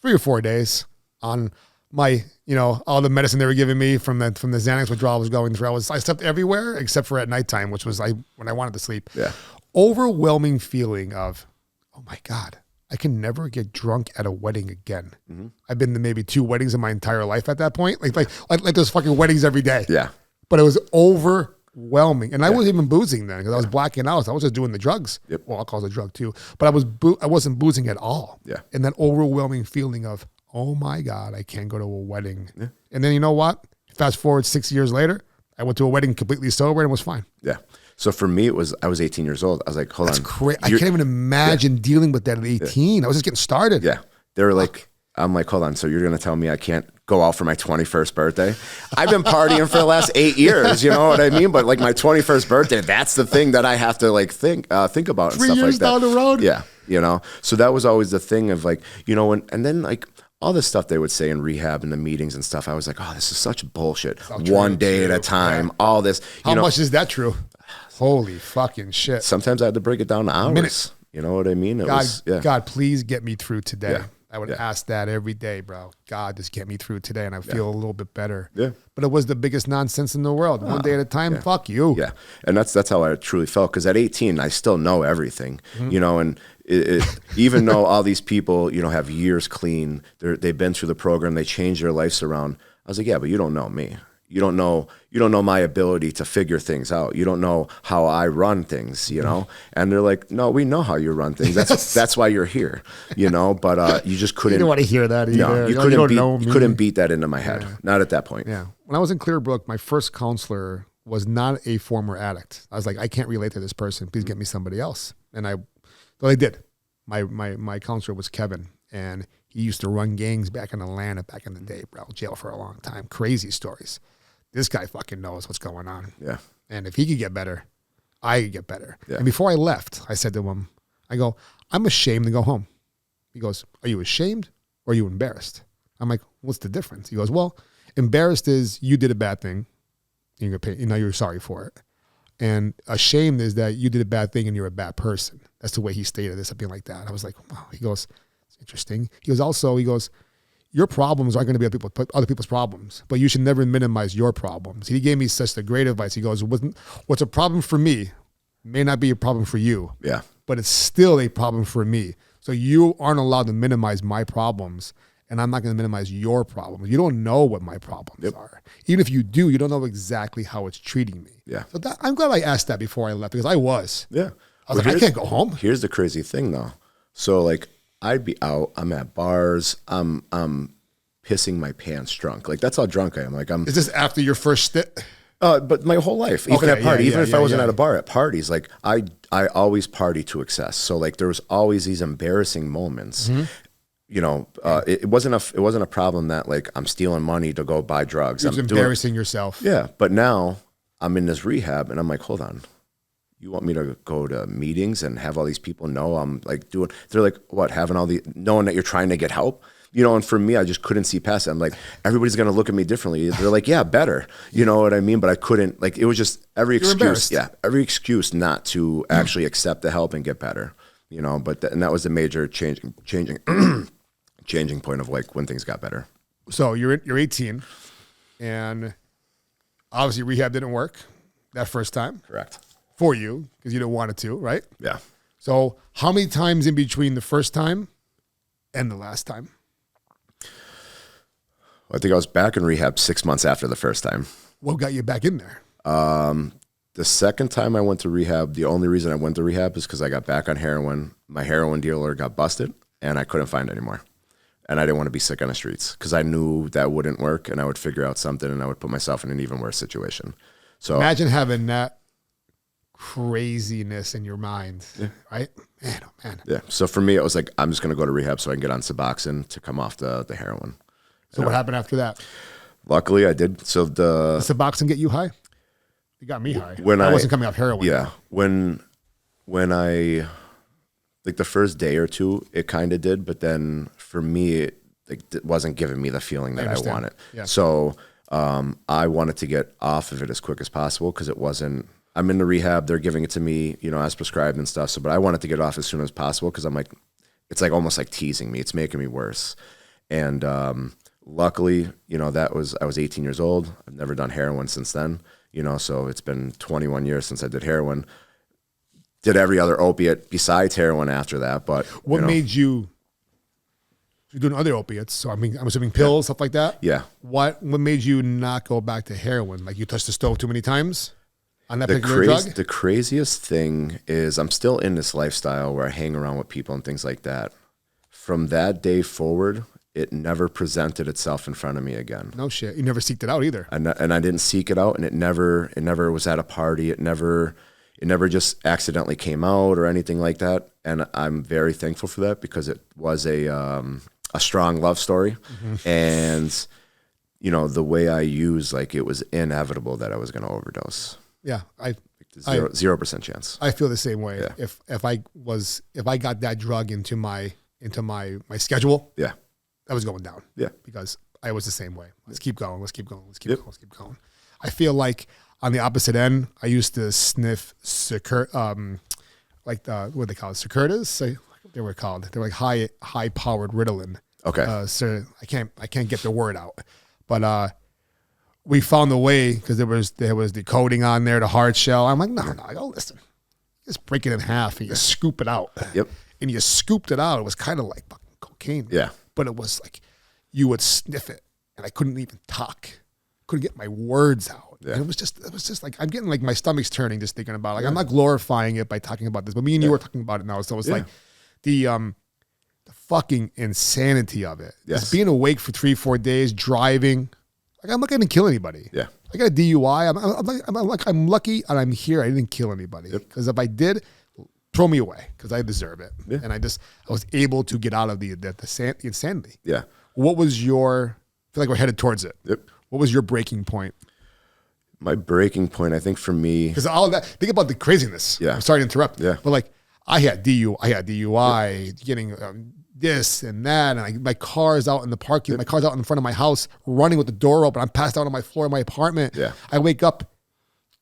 3 or 4 days on my, you know, all the medicine they were giving me from the Xanax withdrawal I was going through. I slept everywhere except for at nighttime, which was when I wanted to sleep. Yeah. Overwhelming feeling of, oh my God, I can never get drunk at a wedding again. Mm-hmm. I've been to maybe 2 weddings in my entire life at that point. Like those fucking weddings every day. Yeah. But it was overwhelming. And I wasn't even boozing then because I was blacking out. I was just doing the drugs. Yep. Well, alcohol's a drug too. But I wasn't boozing at all. Yeah. And that overwhelming feeling of, oh my God, I can't go to a wedding. Yeah. And then you know what? Fast forward 6 years later, I went to a wedding completely sober and it was fine. Yeah. So for me, I was 18 years old. I was like, hold on. That's crazy. I can't even imagine dealing with that at 18. I was just getting started. Yeah. They were like, I'm like, hold on. So you're going to tell me I can't go out for my 21st birthday? I've been partying for the last 8 years. You know what I mean? But like my 21st birthday, that's the thing that I have to like think about and 3 stuff like that. 3 years down the road? Yeah. You know, so that was always the thing of like, you know, and then like, all this stuff they would say in rehab and the meetings and stuff, I was like, oh, this is such bullshit. One day at a time, all this. How much is that true? Holy fucking shit. Sometimes I had to break it down to hours. Minutes. You know what I mean? God, please get me through today. Yeah. I would ask that every day, bro. God, just get me through today, and I feel a little bit better. Yeah. But it was the biggest nonsense in the world. One day at a time, fuck you. Yeah. And that's how I truly felt. Because at 18, I still know everything, you know, and even though all these people, you know, have years clean, they've been through the program, they changed their lives around. I was like, yeah, but you don't know me. You don't know my ability to figure things out. You don't know how I run things, you know? And they're like, no, we know how you run things. That's why you're here, you know? But you just couldn't. You don't want to hear that either. No, you couldn't beat that into my head. Not at that point. Yeah. When I was in Clearbrook, my first counselor was not a former addict. I was like, I can't relate to this person. Please get me somebody else. And I did. My counselor was Kevin, and he used to run gangs back in Atlanta back in the day, bro. Jail for a long time. Crazy stories. This guy fucking knows what's going on. Yeah. And if he could get better, I could get better. Yeah. And before I left, I said to him, I go, I'm ashamed to go home. He goes, are you ashamed or are you embarrassed? I'm like, what's the difference? He goes, well, embarrassed is you did a bad thing. You're sorry for it. And ashamed is that you did a bad thing and you're a bad person. That's the way he stated it, something like that. I was like, wow. He goes, it's interesting. He goes, your problems aren't going to be other people's problems, but you should never minimize your problems. He gave me such a great advice. He goes, what's a problem for me may not be a problem for you, but it's still a problem for me. So you aren't allowed to minimize my problems, and I'm not going to minimize your problems. You don't know what my problems are. Even if you do, you don't know exactly how it's treating me. Yeah. So I'm glad I asked that before I left, because I was. Yeah. I was like, I can't go home. Here's the crazy thing, though. So, like, I'd be out. I'm at bars. I'm pissing my pants drunk. Like, that's how drunk I am. Like, Is this after your first stint? But my whole life, even at parties, even if I wasn't at a bar, at parties, like I always party to excess. So like there was always these embarrassing moments. You know, it wasn't a problem that like I'm stealing money to go buy drugs. You're embarrassing yourself. Yeah, but now I'm in this rehab, and I'm like, hold on. You want me to go to meetings and have all these people know I'm like doing, they're like, what, knowing that you're trying to get help? You know, and for me, I just couldn't see past it. I'm like, everybody's going to look at me differently. They're like, yeah, better. You know what I mean? But I couldn't, like, it was just every excuse. Yeah, every excuse not to actually accept the help and get better. You know, but and that was the major changing point of like when things got better. So you're 18, and obviously rehab didn't work that first time. Correct. For you, because you didn't want it to, right? Yeah. So how many times in between the first time and the last time? I think I was back in rehab 6 months after the first time. What got you back in there? The second time I went to rehab, the only reason I went to rehab is because I got back on heroin. My heroin dealer got busted, and I couldn't find it anymore. And I didn't want to be sick on the streets because I knew that wouldn't work, and I would figure out something, and I would put myself in an even worse situation. So imagine having that craziness in your mind, right? Man, oh man. Yeah. So for me, it was like, I'm just going to go to rehab so I can get on Suboxone to come off the heroin. So what happened after that? Luckily, I did. So Did Suboxone get you high? It got me high. When I wasn't coming off heroin. Yeah. When I, like the first day or two, it kind of did. But then for me, it wasn't giving me the feeling that I wanted. Yeah. So I wanted to get off of it as quick as possible because it wasn't, I'm in the rehab. They're giving it to me, you know, as prescribed and stuff. So, but I wanted to get off as soon as possible because I'm like, it's like almost like teasing me. It's making me worse. And luckily, you know, I was 18 years old. I've never done heroin since then, you know, so it's been 21 years since I did heroin. Did every other opiate besides heroin after that. But what made you're doing other opiates? So I mean, I'm assuming pills, stuff like that. Yeah. What made you not go back to heroin? Like you touched the stove too many times on that the particular drug? The craziest thing is I'm still in this lifestyle where I hang around with people and things like that. From that day forward, it never presented itself in front of me again. No shit. You never seeked it out either. And I didn't seek it out, and it never was at a party. It never just accidentally came out or anything like that. And I'm very thankful for that because it was a strong love story. Mm-hmm. And, you know, the way I used, like it was inevitable that I was going to overdose. Yeah. 0% chance. I feel the same way. Yeah. If I got that drug into my schedule, yeah, I was going down. Yeah. Because I was the same way. Let's keep going. Let's keep going. Let's keep going. Let's keep going. I feel like on the opposite end, I used to sniff what they call it, Securitas. They were called. They were like high powered Ritalin. Okay. So I can't get the word out, but we found the way because there was the coating on there, the hard shell. I'm like, no. I go, listen, just break it in half and you scoop it out. Yep. And you scooped it out. It was kind of like fucking cocaine. Yeah. But it was like you would sniff it, and I couldn't even talk. Couldn't get my words out. Yeah. And it was just like I'm getting like my stomach's turning just thinking about it. Like I'm not glorifying it by talking about this, but me and you were talking about it now. So it's like the fucking insanity of it. Yes. Just being awake for 3-4 days, driving. Like I'm not going to kill anybody. Yeah. I got a DUI. I'm lucky and I'm here. I didn't kill anybody because if I did, throw me away because I deserve it. Yeah. And I was able to get out of the insanity. Yeah. What was your? I feel like we're headed towards it. Yep. What was your breaking point? My breaking point, I think for me, Because all of that, think about the craziness. Yeah. I'm sorry to interrupt. Yeah. But like, I had DUI, getting this and that, and my car's out in the parking. My car's out in front of my house, running with the door open. I'm passed out on my floor in my apartment. Yeah. I wake up,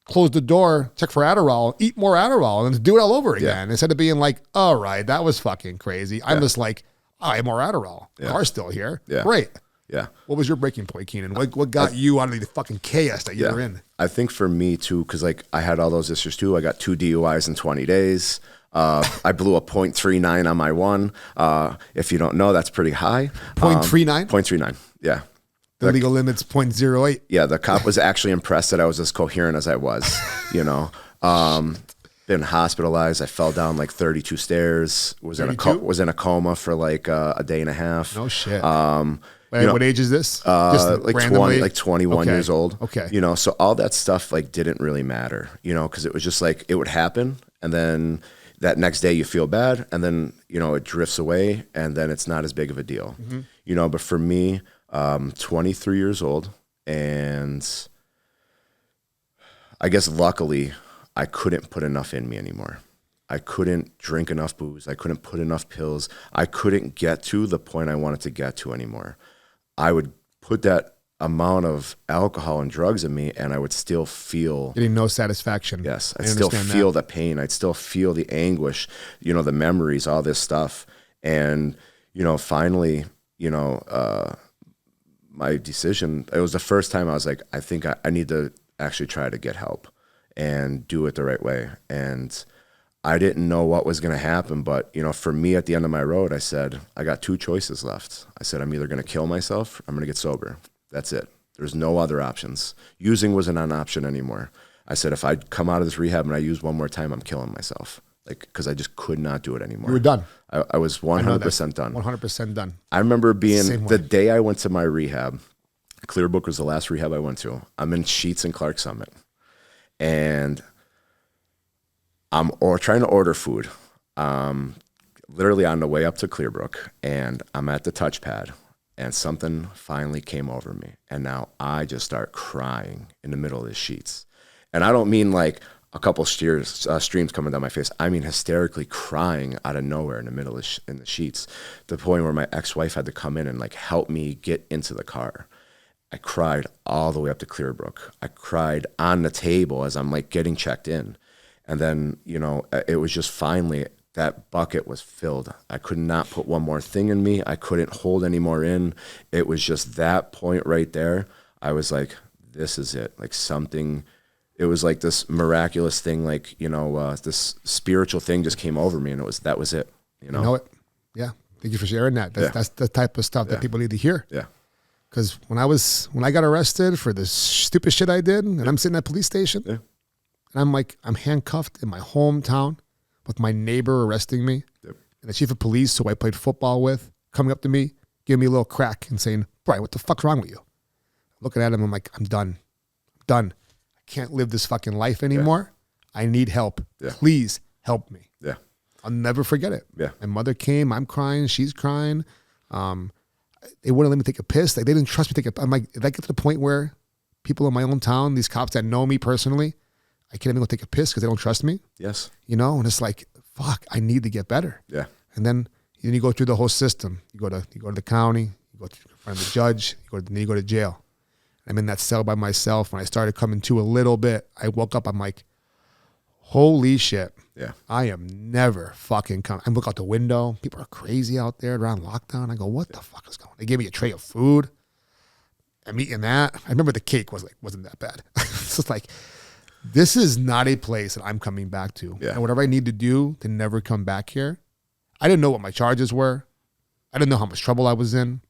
close the door, check for Adderall, eat more Adderall, and do it all over again. Instead of being like, all right, that was fucking crazy. I'm just like, I have more Adderall. Car's still here. Yeah. Great. Yeah. What was your breaking point, Keenan? What got you out of the fucking chaos that you were in? I think for me too, because like I had all those issues too. I got 2 DUIs in 20 days. I blew a .39 on my one. If you don't know, that's pretty high. .39? .39. Yeah. The legal limit's .08. Yeah. The cop was actually impressed that I was as coherent as I was, you know. Been hospitalized. I fell down like 32 stairs. Was in a coma for like a day and a half. No shit. You know, what age is this? Just like randomly? 21 years old. Okay. You know, so all that stuff like didn't really matter, you know, because it was just like it would happen, and then that next day you feel bad, and then you know it drifts away, and then it's not as big of a deal, you know. But for me, 23 years old, and I guess luckily I couldn't put enough in me anymore. I couldn't drink enough booze. I couldn't put enough pills. I couldn't get to the point I wanted to get to anymore. I would put that amount of alcohol and drugs in me, and I would still feel getting no satisfaction. Yes, I'd still feel the pain. I'd still feel the anguish, you know, the memories, all this stuff. And, you know, finally, you know, my decision, it was the first time I was like, I think I need to actually try to get help and do it the right way. And I didn't know what was going to happen, but, you know, for me at the end of my road, I said, I got 2 choices left. I said, I'm either going to kill myself or I'm going to get sober. That's it. There's no other options. Using wasn't an option anymore. I said, if I come out of this rehab and I use one more time, I'm killing myself. Like, because I just could not do it anymore. You were done. I was 100% done. 100% done. I remember being, the day I went to my rehab, Clearbrook was the last rehab I went to. I'm in Sheets and Clark Summit. And I'm trying to order food, literally on the way up to Clearbrook, and I'm at the touchpad, and something finally came over me, and now I just start crying in the middle of the sheets. And I don't mean like a couple streams coming down my face. I mean hysterically crying out of nowhere in the middle of in the sheets, to the point where my ex-wife had to come in and like help me get into the car. I cried all the way up to Clearbrook. I cried on the table as I'm like getting checked in. And then, you know, it was just finally that bucket was filled. I could not put one more thing in me. I couldn't hold any more in. It was just that point right there. I was like, this is it. Like something, it was like this miraculous thing, like, you know, this spiritual thing just came over me, and that was it. You know it? Yeah. Thank you for sharing that. That's the type of stuff that people need to hear. Yeah. Because when I got arrested for the stupid shit I did, and I'm sitting at the police station, and I'm like, I'm handcuffed in my hometown with my neighbor arresting me, and the chief of police, who I played football with, coming up to me, giving me a little crack and saying, Brian, what the fuck's wrong with you? Looking at him, I'm like, I'm done. I can't live this fucking life anymore. I need help. Please help me. Yeah. I'll never forget it. Yeah. My mother came, I'm crying, she's crying. They wouldn't let me take a piss. Like, they didn't trust me to take a, I'm like, if I get to the point where people in my own town, these cops that know me personally, I can't even go take a piss because they don't trust me. Yes. You know, and it's like, fuck, I need to get better. Yeah. And then you go through the whole system. You go to the county, you go in front of the judge, then you go to jail. I'm in that cell by myself. When I started coming to a little bit, I woke up, I'm like, Holy shit. Yeah. I am never fucking coming. I look out the window. People are crazy out there around lockdown. I go, what the fuck is going on? They gave me a tray of food. I'm eating that. I remember the cake wasn't that bad. It's just like, this is not a place that I'm coming back to. Yeah. And whatever I need to do to never come back here, I didn't know what my charges were. I didn't know how much trouble I was in.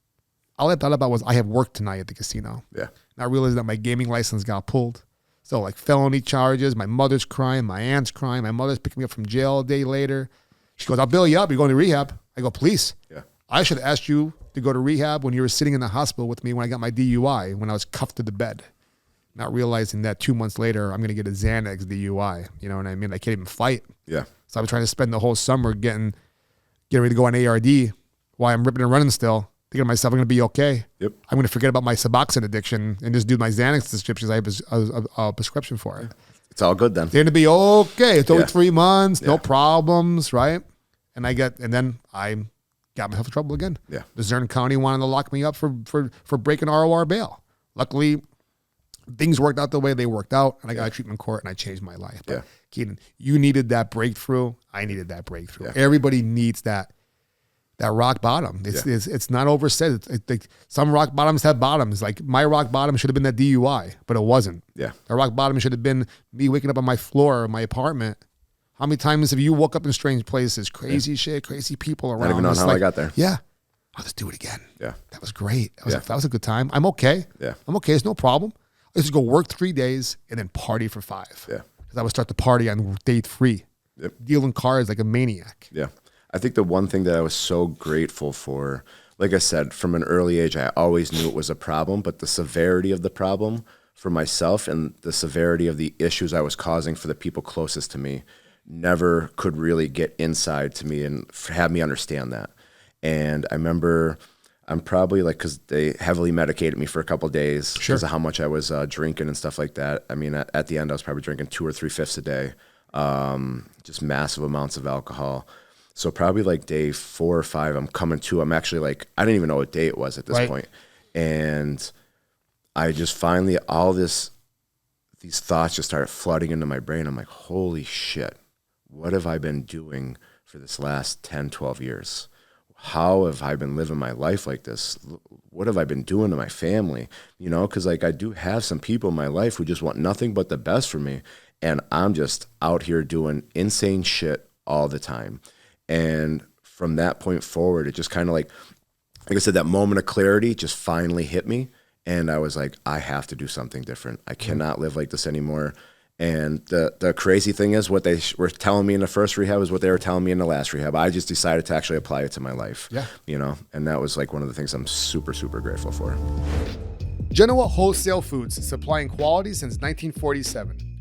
All I thought about was I have work tonight at the casino. Yeah. Not realizing that my gaming license got pulled. So like felony charges, my mother's crying, my aunt's crying, my mother's picking me up from jail a day later. She goes, I'll bail you up. You're going to rehab. I go, please. Yeah. I should have asked you to go to rehab when you were sitting in the hospital with me when I got my DUI, when I was cuffed to the bed. Not realizing that 2 months later, I'm going to get a Xanax DUI. You know what I mean? I can't even fight. Yeah. So I was trying to spend the whole summer getting ready to go on ARD while I'm ripping and running still, thinking to myself, I'm going to be okay. Yep. I'm going to forget about my Suboxone addiction and just do my Xanax prescriptions. I have a prescription for it. It's all good then. They're going to be okay. It's only Yeah. 3 months, no Yeah. problems, right? And then I got myself in trouble again. Yeah. Luzerne County wanted to lock me up for breaking ROR bail. Luckily, things worked out the way they worked out, and I got a treatment court, and I changed my life. But Yeah. Keenan, you needed that breakthrough. I needed that breakthrough. Yeah. Everybody needs that rock bottom. It's not oversaid. It's like some rock bottoms have bottoms. Like my rock bottom should have been that DUI, but it wasn't. Yeah. The rock bottom should have been me waking up on my floor of my apartment. How many times have you woke up in strange places, crazy shit, crazy people around? Not even know It's how I got there. Yeah. I'll just do it again. Yeah. That was great. Yeah. That was a good time. I'm okay. Yeah. I'm okay. It's no problem. I just go work 3 days and then party for 5. Yeah. Because I would start the party on day 3. Yep. Dealing cards like a maniac. Yeah. I think the one thing that I was so grateful for, like I said, from an early age, I always knew it was a problem, but the severity of the problem for myself and the severity of the issues I was causing for the people closest to me never could really get inside to me and have me understand that. And I remember I'm probably like, because they heavily medicated me for a couple of days because of how much I was drinking and stuff like that. I mean, at the end, I was probably drinking 2 or 3 fifths a day, just massive amounts of alcohol. So probably like day 4 or 5, I'm coming to, I'm actually like, I didn't even know what day it was at this point. And I just finally, these thoughts just started flooding into my brain. I'm like, holy shit, what have I been doing for this last 10, 12 years? How have I been living my life like this? What have I been doing to my family? You know, because like I do have some people in my life who just want nothing but the best for me. And I'm just out here doing insane shit all the time. And from that point forward, it just kind of like I said, that moment of clarity just finally hit me. And I was like, I have to do something different. I cannot live like this anymore. And the crazy thing is what they were telling me in the first rehab is what they were telling me in the last rehab. I just decided to actually apply it to my life. Yeah. You know, and that was like one of the things I'm super, super grateful for. Genoa Wholesale Foods, supplying quality since 1947.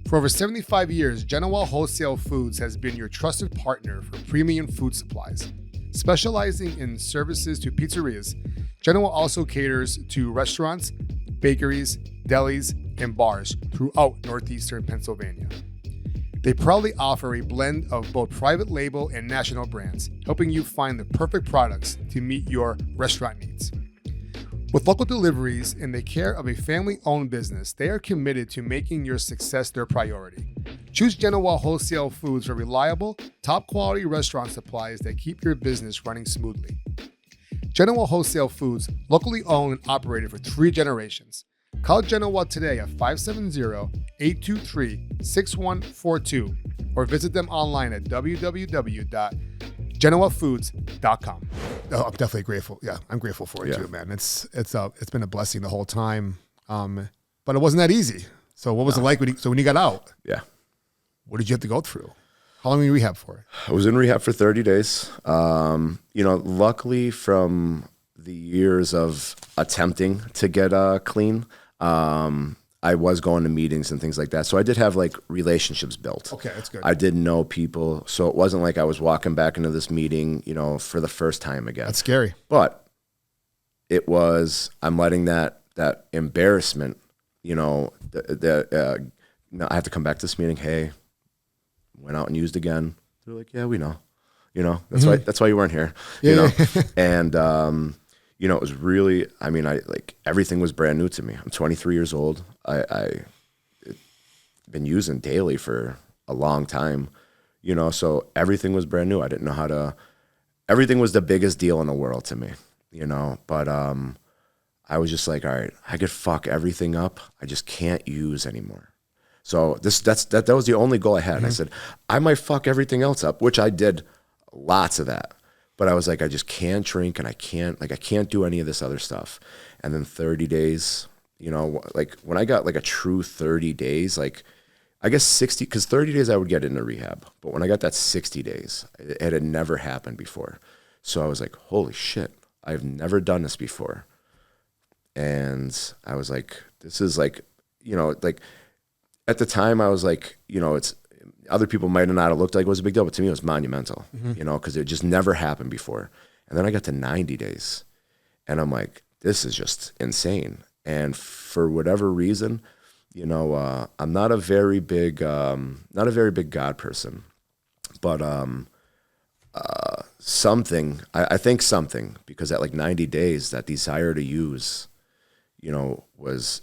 For over 75 years, Genoa Wholesale Foods has been your trusted partner for premium food supplies. Specializing in services to pizzerias, Genoa also caters to restaurants, bakeries, delis, and bars throughout northeastern Pennsylvania. They proudly offer a blend of both private label and national brands, helping you find the perfect products to meet your restaurant needs. With local deliveries and the care of a family-owned business, they are committed to making your success their priority. Choose Genoa Wholesale Foods for reliable, top-quality restaurant supplies that keep your business running smoothly. Genoa Wholesale Foods, locally owned and operated for 3 generations. Call Genoa today at 570-823-6142 or visit them online at www.genoafoods.com. Oh, I'm definitely grateful. Yeah, I'm grateful for it too, man. It's been a blessing the whole time, but it wasn't that easy. So what was it like when you got out? Yeah. What did you have to go through? How long were you in rehab for? I was in rehab for 30 days. You know, luckily from the years of attempting to get clean, I was going to meetings and things like that. So I did have like relationships built. Okay, that's good. I did know people. So it wasn't like I was walking back into this meeting, you know, for the first time again. That's scary. But it was, I'm letting that embarrassment, you know, I have to come back to this meeting. Hey, went out and used again. They're like, yeah, we know. You know, that's why you weren't here. Yeah, you know, yeah. And you know, it was really. I mean, everything was brand new to me. I'm 23 years old. I've been using daily for a long time, you know, so everything was brand new. I didn't know how to, everything was the biggest deal in the world to me, you know, but I was just like, all right, I could fuck everything up. I just can't use anymore. So that was the only goal I had. And I said, I might fuck everything else up, which I did lots of that. But I was like, I just can't drink and I can't do any of this other stuff. And then 30 days, you know, like when I got like a true 30 days, like I guess 60, because 30 days I would get into rehab. But when I got that 60 days, it had never happened before. So I was like, holy shit, I've never done this before. And I was like, this is like, you know, like at the time I was like, you know, it's, other people might have not have looked like it was a big deal, but to me it was monumental, you know, because it just never happened before. And then I got to 90 days and I'm like, this is just insane. And for whatever reason, you know, I'm not a very big God person, but I think something, because at like 90 days, that desire to use, you know, was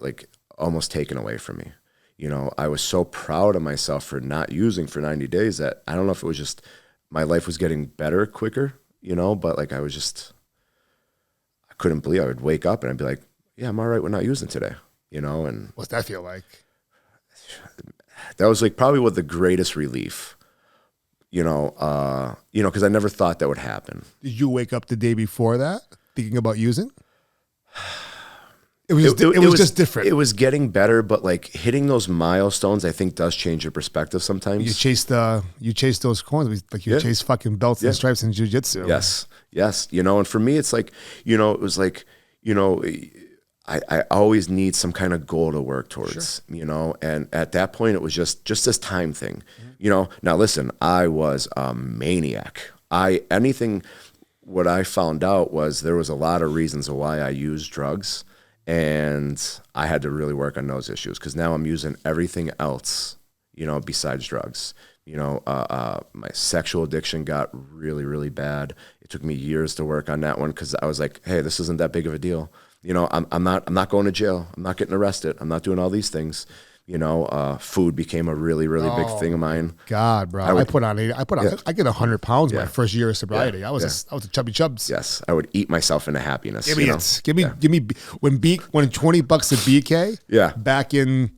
like almost taken away from me. You know, I was so proud of myself for not using for 90 days that I don't know if it was just my life was getting better quicker, you know, but like I couldn't believe I would wake up and I'd be like, yeah, I'm all right with not using today, you know. And what's that feel like? That was like probably what the greatest relief, you know, because I never thought that would happen. Did you wake up the day before that thinking about using? It was just different. It was getting better, but like hitting those milestones, I think does change your perspective sometimes. You chase those coins, like you chase fucking belts and stripes in jiu-jitsu. Yes. You know, and for me, it's like, you know, it was like, you know, I always need some kind of goal to work towards, you know, and at that point it was just this time thing, you know. Now listen, I was a maniac. What I found out was there was a lot of reasons why I used drugs. And I had to really work on those issues, because now I'm using everything else, you know, besides drugs. You know, my sexual addiction got really, really bad. It took me years to work on that one, because I was like, hey, this isn't that big of a deal. You know, I'm not going to jail. I'm not getting arrested. I'm not doing all these things. You know, food became a really, really big thing of mine. God, bro, I get 100 pounds my first year of sobriety. I was a chubby chubs. Yes, I would eat myself into happiness. Give me when $20 a BK. Back in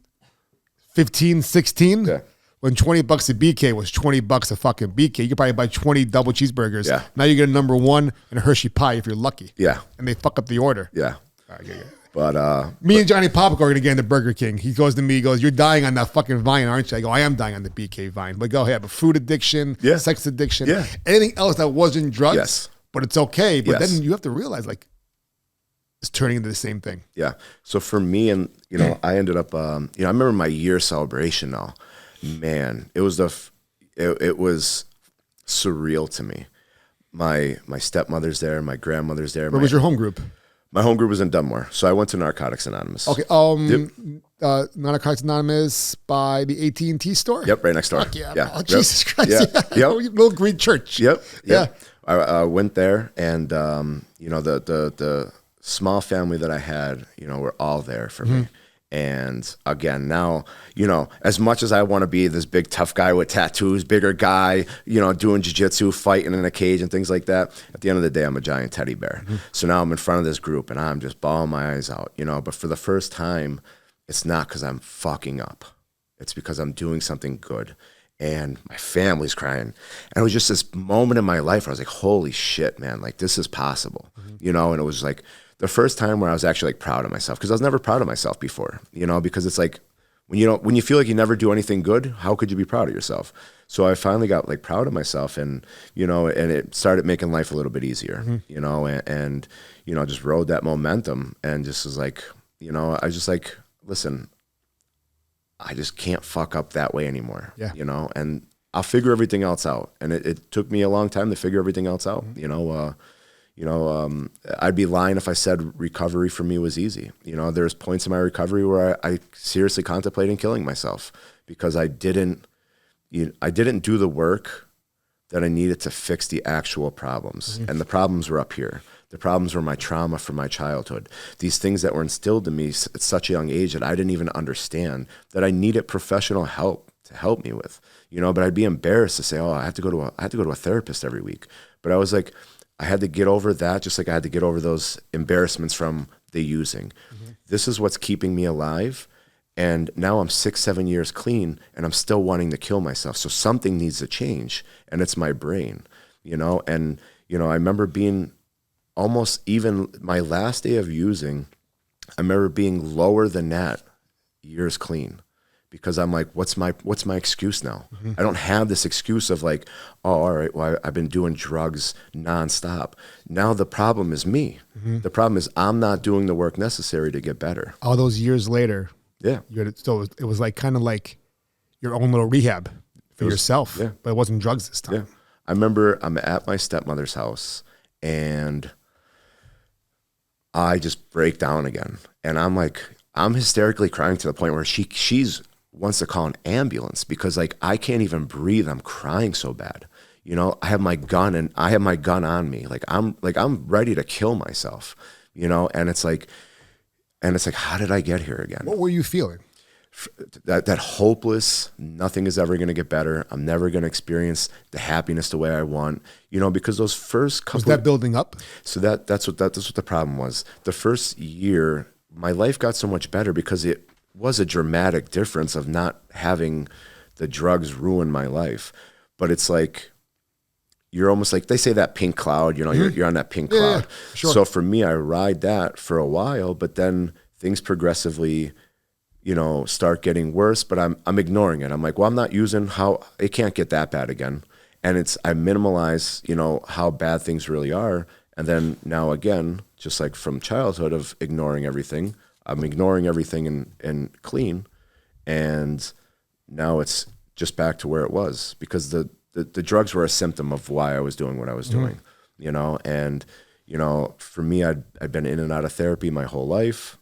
15, 16. Yeah. When $20 a BK was $20 a fucking BK, you could probably buy 20 double cheeseburgers. Yeah. Now you get a number one and a Hershey pie if you're lucky. Yeah. And they fuck up the order. Yeah. Yeah. But me and Johnny Popick are going to get into Burger King. He goes to me, he goes, you're dying on that fucking vine, aren't you? I go, I am dying on the BK vine. But go ahead. But food addiction, sex addiction, anything else that wasn't drugs, but it's okay. But then you have to realize, like, it's turning into the same thing. Yeah. So for me, and, you know, I ended up, you know, I remember my year celebration now. Man, it was it was surreal to me. My stepmother's there, my grandmother's there. Where was your home group? My home group was in Dunmore, so I went to Narcotics Anonymous. Okay, Narcotics Anonymous by the AT&T store? Yep, right next door. Fuck yeah. Oh, Jesus Christ. Yeah. Little green church. Yep. I went there, and, you know, the small family that I had, you know, were all there for me. And again, now, you know, as much as I want to be this big tough guy with tattoos, bigger guy, you know, doing jiu-jitsu, fighting in a cage and things like that, at the end of the day, I'm a giant teddy bear. So now I'm in front of this group and I'm just bawling my eyes out, you know. But for the first time, it's not because I'm fucking up. It's because I'm doing something good. And my family's crying. And it was just this moment in my life where I was like, holy shit, man, like this is possible, you know. And it was like the first time where I was actually like proud of myself, because I was never proud of myself before, you know, because it's like when you feel like you never do anything good, how could you be proud of yourself? So I finally got like proud of myself, and, you know, and it started making life a little bit easier, you know, and, you know, just rode that momentum and just was like, you know, I was just like, listen, I just can't fuck up that way anymore, you know, and I'll figure everything else out. And it took me a long time to figure everything else out, you know. I'd be lying if I said recovery for me was easy. You know, there's points in my recovery where I seriously contemplated killing myself because I didn't do the work that I needed to fix the actual problems. And the problems were up here. The problems were my trauma from my childhood. These things that were instilled in me at such a young age that I didn't even understand, that I needed professional help help me with, you know, but I'd be embarrassed to say, oh, I have to go to a therapist every week. But I was like, I had to get over that, just like I had to get over those embarrassments from the using. This is what's keeping me alive. And now I'm 6-7 years clean and I'm still wanting to kill myself. So something needs to change, and it's my brain, you know? And, you know, I remember being almost even my last day of using, I remember being lower than that years clean, because I'm like, what's my excuse now? I don't have this excuse of like, oh, all right, well, I've been doing drugs nonstop. Now the problem is me. The problem is I'm not doing the work necessary to get better. All those years later, Yeah. So it was like kind of like your own little rehab for yourself, yeah. but it wasn't drugs this time. Yeah. I remember I'm at my stepmother's house and I just break down again. And I'm like, I'm hysterically crying to the point where she's wants to call an ambulance because like I can't even breathe. I'm crying so bad. You know, I have my gun on me. Like I'm ready to kill myself, you know, and it's like, how did I get here again? What were you feeling? That hopeless, nothing is ever going to get better. I'm never going to experience the happiness the way I want, you know, because those first couple. Was that building up? So that's what the problem was. The first year, my life got so much better because it was a dramatic difference of not having the drugs ruin my life. But it's like, you're almost like, they say that pink cloud, you know, you're on that pink cloud. Yeah, sure. So for me, I ride that for a while, but then things progressively, you know, start getting worse, but I'm ignoring it. I'm like, well, I'm not using it can't get that bad again. And I minimalize, you know, how bad things really are. And then now again, just like from childhood of ignoring everything, I'm ignoring everything and clean. And now it's just back to where it was, because the drugs were a symptom of why I was doing what I was doing, you know? And, you know, for me, I'd been in and out of therapy my whole life.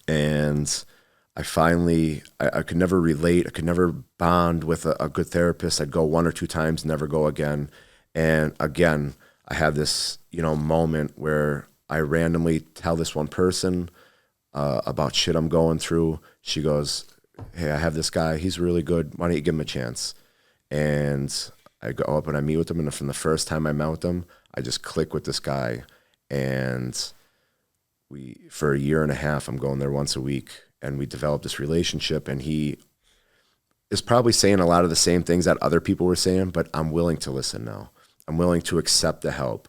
And I finally, I could never relate. I could never bond with a good therapist. I'd go 1 or 2 times, never go again. And again, I have this, you know, moment where I randomly tell this one person about shit I'm going through. She goes, hey, I have this guy. He's really good. Why don't you give him a chance? And I go up and I meet with him. And from the first time I met with him, I just click with this guy. And for 1.5 years, I'm going there once a week. And we developed this relationship. And he is probably saying a lot of the same things that other people were saying, but I'm willing to listen now. I'm willing to accept the help.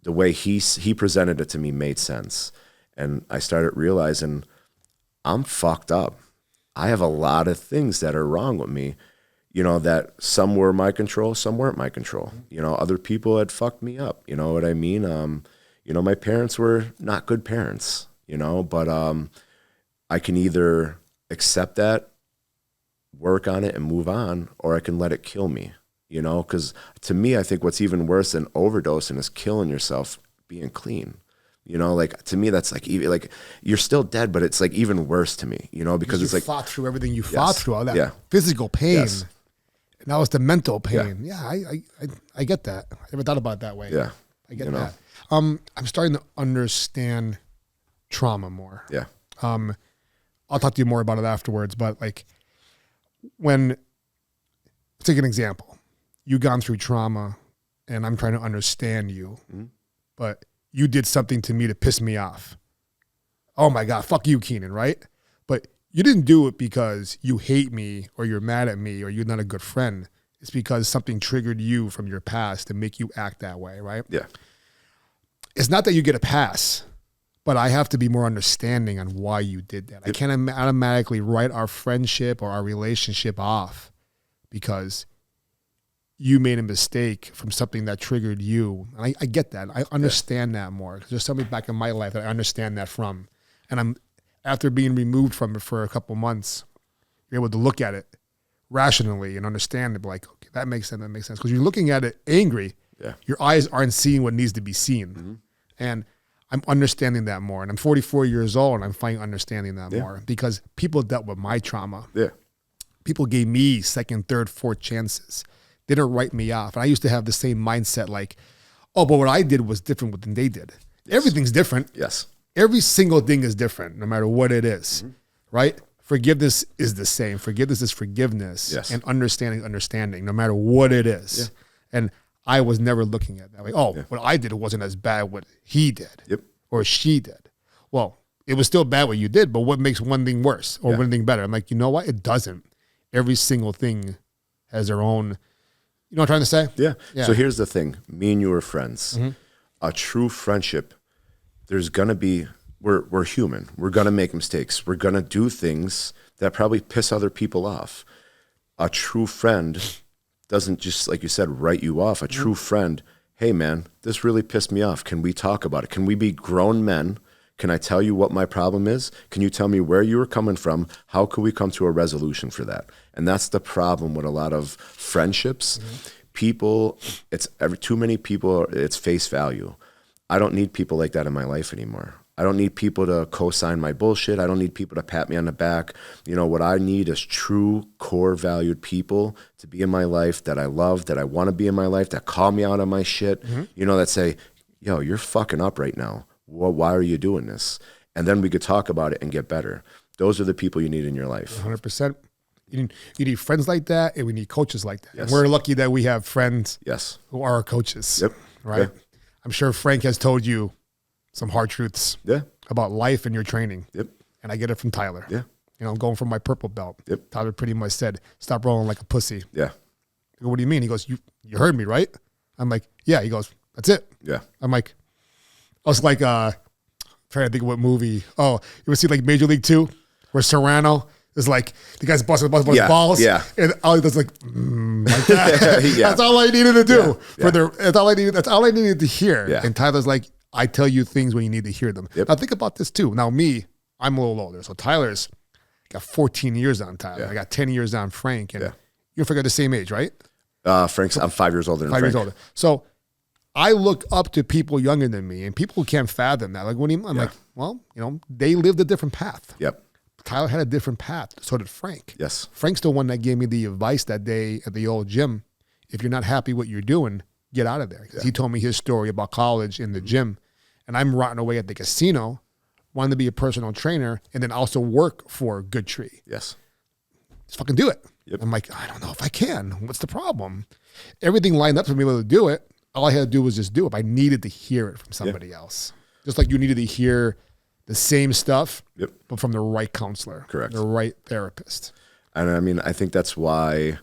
The way he presented it to me made sense. And I started realizing I'm fucked up. I have a lot of things that are wrong with me, you know, that some were my control, some weren't my control. You know, other people had fucked me up. You know what I mean? You know, my parents were not good parents, you know, but I can either accept that, work on it and move on, or I can let it kill me, you know, because to me, I think what's even worse than overdosing is killing yourself being clean. You know, like to me, that's like, even like you're still dead, but it's like even worse to me, you know, because it's like fought through everything you fought through, all that physical pain. Yes. And now it's the mental pain. Yeah, I get that. I never thought about it that way. Yeah. I get that. I'm starting to understand trauma more. Yeah. I'll talk to you more about it afterwards, but like let's take an example. You've gone through trauma and I'm trying to understand you, but you did something to me to piss me off. Oh my God, fuck you, Keenan, right? But you didn't do it because you hate me or you're mad at me or you're not a good friend. It's because something triggered you from your past to make you act that way, right? Yeah. It's not that you get a pass, but I have to be more understanding on why you did that. I can't automatically write our friendship or our relationship off because you made a mistake from something that triggered you. And I get that. I understand that more. Because there's somebody back in my life that I understand that from. And after being removed from it for a couple months, you're able to look at it rationally and understand it. Like, okay, that makes sense. That makes sense. Because you're looking at it angry. Yeah. Your eyes aren't seeing what needs to be seen. And I'm understanding that more. And I'm 44 years old and I'm finally understanding that more because people dealt with my trauma. Yeah. People gave me second, third, fourth chances. They didn't write me off. And I used to have the same mindset like, oh, but what I did was different than they did. Yes. Everything's different. Yes. Every single thing is different, no matter what it is, right? forgiveness is the same. Forgiveness is forgiveness. Yes. And understanding, no matter what it is. Yeah. And I was never looking at that. Like, what I did wasn't as bad what he did. Yep. Or she did. Well, it was still bad what you did, but what makes one thing worse or one thing better? I'm like, you know what? It doesn't. Every single thing has their own, you know what I'm trying to say? Yeah. Yeah. So here's the thing. Me and you are friends. A true friendship, there's going to be, we're human. We're going to make mistakes. We're going to do things that probably piss other people off. A true friend doesn't just, like you said, write you off. A true friend, hey man, this really pissed me off. Can we talk about it? Can we be grown men? Can I tell you what my problem is? Can you tell me where you were coming from? How could we come to a resolution for that? And that's the problem with a lot of friendships. People, too many people, it's face value. I don't need people like that in my life anymore. I don't need people to co-sign my bullshit. I don't need people to pat me on the back. You know, what I need is true core valued people to be in my life that I love, that I want to be in my life, that call me out on my shit, you know, that say, yo, you're fucking up right now. Well, why are you doing this? And then we could talk about it and get better. Those are the people you need in your life. 100%. You need friends like that, and we need coaches like that. Yes. And we're lucky that we have friends who are our coaches. Yep. Right? Yeah. I'm sure Frank has told you some hard truths about life and your training. Yep. And I get it from Tyler. Yeah. You know, I'm going for my purple belt. Yep. Tyler pretty much said, stop rolling like a pussy. Yeah. I go, what do you mean? He goes, you heard me, right? I'm like, yeah. He goes, that's it. Yeah. I'm like, I was like, trying to think of what movie. Oh, you ever see like Major League 2 where Serrano is like, the guy's busting balls. Yeah. And all he does like that. Yeah. That's all I needed to do. Yeah. That's all I needed to hear. Yeah. And Tyler's like, I tell you things when you need to hear them. Yep. Now think about this too. Now me, I'm a little older. So Tyler's got 14 years on Tyler. Yeah. I got 10 years on Frank. And you forget the same age, right? Frank's, I'm 5 years older than 5 Frank. years older. So I look up to people younger than me, and people can't fathom that. Like, what do you mean? I'm like, well, you know, they lived a different path. Yep. Tyler had a different path. So did Frank. Yes. Frank's the one that gave me the advice that day at the old gym. If you're not happy what you're doing, get out of there. Because he told me his story about college in the gym, and I'm rotting away at the casino, wanting to be a personal trainer, and then also work for Good Tree. Yes. Just fucking do it. Yep. I'm like, I don't know if I can. What's the problem? Everything lined up for me to be able to do it. All I had to do was just do it. I needed to hear it from somebody else. Just like you needed to hear the same stuff, but from the right counselor. Correct. The right therapist. And I mean, I think that's why,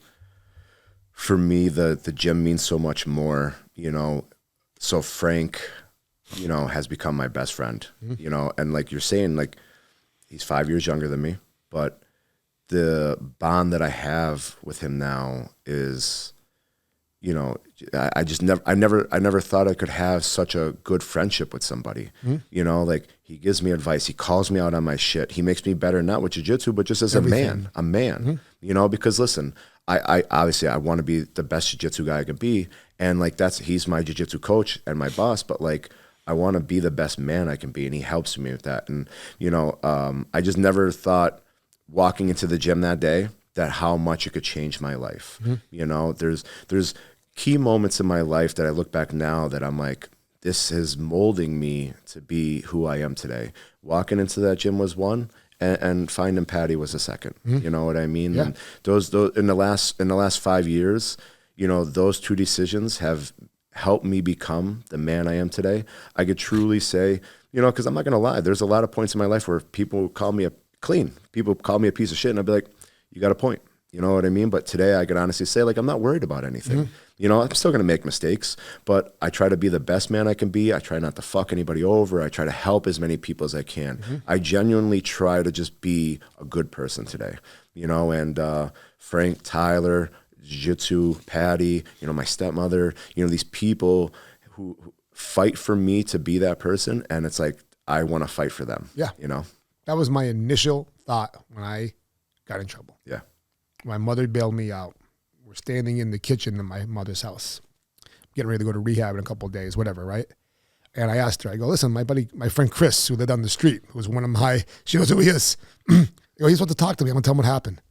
for me, the gym means so much more, you know. So Frank, you know, has become my best friend, you know, and like you're saying, like, he's 5 years younger than me, but the bond that I have with him now is, you know, I never thought I could have such a good friendship with somebody. You know, like, he gives me advice. He calls me out on my shit. He makes me better, not with jiu-jitsu, but just as a man, you know, because listen, I obviously I want to be the best jiu-jitsu guy I could be. And like, he's my jiu-jitsu coach and my boss, but like, I want to be the best man I can be. And he helps me with that. And, you know, I just never thought walking into the gym that day that how much it could change my life. You know, there's key moments in my life that I look back now that I'm like, this is molding me to be who I am today. Walking into that gym was one, and finding Patty was a second. You know what I mean? Yeah. And those in the last 5 years, you know, those two decisions have helped me become the man I am today. I could truly say, you know, because I'm not gonna lie, there's a lot of points in my life where people call me people call me a piece of shit, and I'll be like, you got a point. You know what I mean? But today I could honestly say, like, I'm not worried about anything. You know, I'm still going to make mistakes, but I try to be the best man I can be. I try not to fuck anybody over. I try to help as many people as I can. I genuinely try to just be a good person today, you know, and Frank, Tyler, Jiu-Jitsu, Patty, you know, my stepmother, you know, these people who fight for me to be that person. And it's like, I want to fight for them. Yeah. You know, that was my initial thought when I got in trouble. Yeah. My mother bailed me out. We're standing in the kitchen in my mother's house, getting ready to go to rehab in a couple of days, whatever, right? And I asked her, I go, listen, my friend Chris, who lived on the street, who was one of my, she knows who he is. He's supposed to talk to me. I'm going to tell him what happened.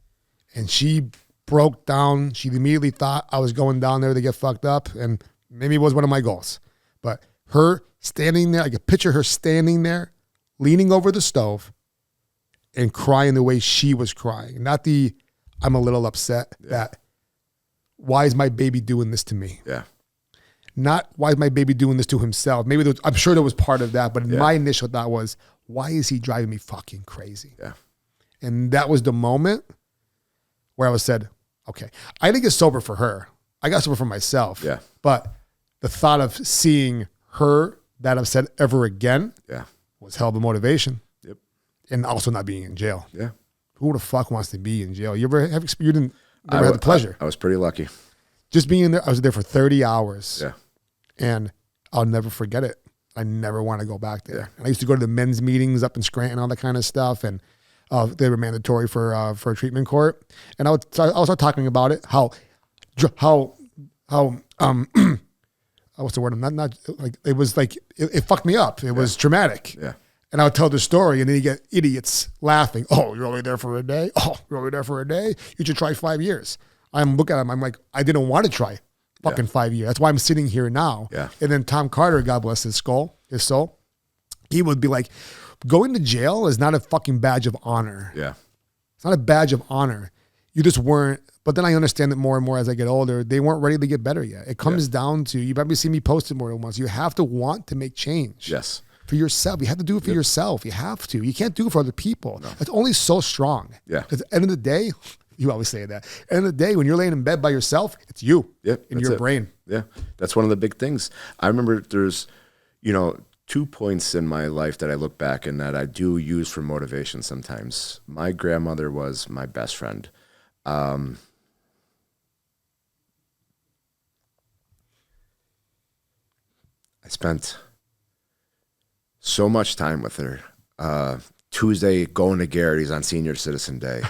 And she broke down. She immediately thought I was going down there to get fucked up. And maybe it was one of my goals. But her standing there, I could picture her standing there, leaning over the stove, and crying the way she was crying. Not the, I'm a little upset that, why is my baby doing this to me? Yeah. Not, why is my baby doing this to himself? Maybe I'm sure there was part of that, but my initial thought was, why is he driving me fucking crazy? Yeah. And that was the moment where I was said, okay, I didn't get sober for her. I got sober for myself. Yeah. But the thought of seeing her that upset ever again was hell of a motivation. Yep. And also not being in jail. Yeah. Who the fuck wants to be in jail? You ever have you didn't never had the pleasure? I was pretty lucky. Just being in there, I was there for 30 hours. Yeah. And I'll never forget it. I never want to go back there. Yeah. And I used to go to the men's meetings up in Scranton, all that kind of stuff. And they were mandatory for a treatment court. And I was talking about it, how what's the word? Not like, it was like, it fucked me up. It was traumatic. Yeah. And I would tell the story, and then you get idiots laughing. Oh, you're only there for a day? Oh, you're only there for a day? You should try 5 years. I'm looking at him, I'm like, I didn't want to try fucking 5 years. That's why I'm sitting here now. Yeah. And then Tom Carter, God bless his soul, he would be like, going to jail is not a fucking badge of honor. Yeah. It's not a badge of honor. You just weren't, but then I understand it more and more as I get older. They weren't ready to get better yet. It comes down to, you probably see me post it more than once. You have to want to make change. Yes. For yourself. You have to do it for yourself. You have to. You can't do it for other people. No. It's only so strong. Yeah. Because at the end of the day, you always say that. At the end of the day, when you're laying in bed by yourself, it's you in your brain. Yeah. That's one of the big things. I remember there's, 2 points in my life that I look back and that I do use for motivation sometimes. My grandmother was my best friend. I spent so much time with her. Tuesday going to Garrity's on Senior Citizen Day.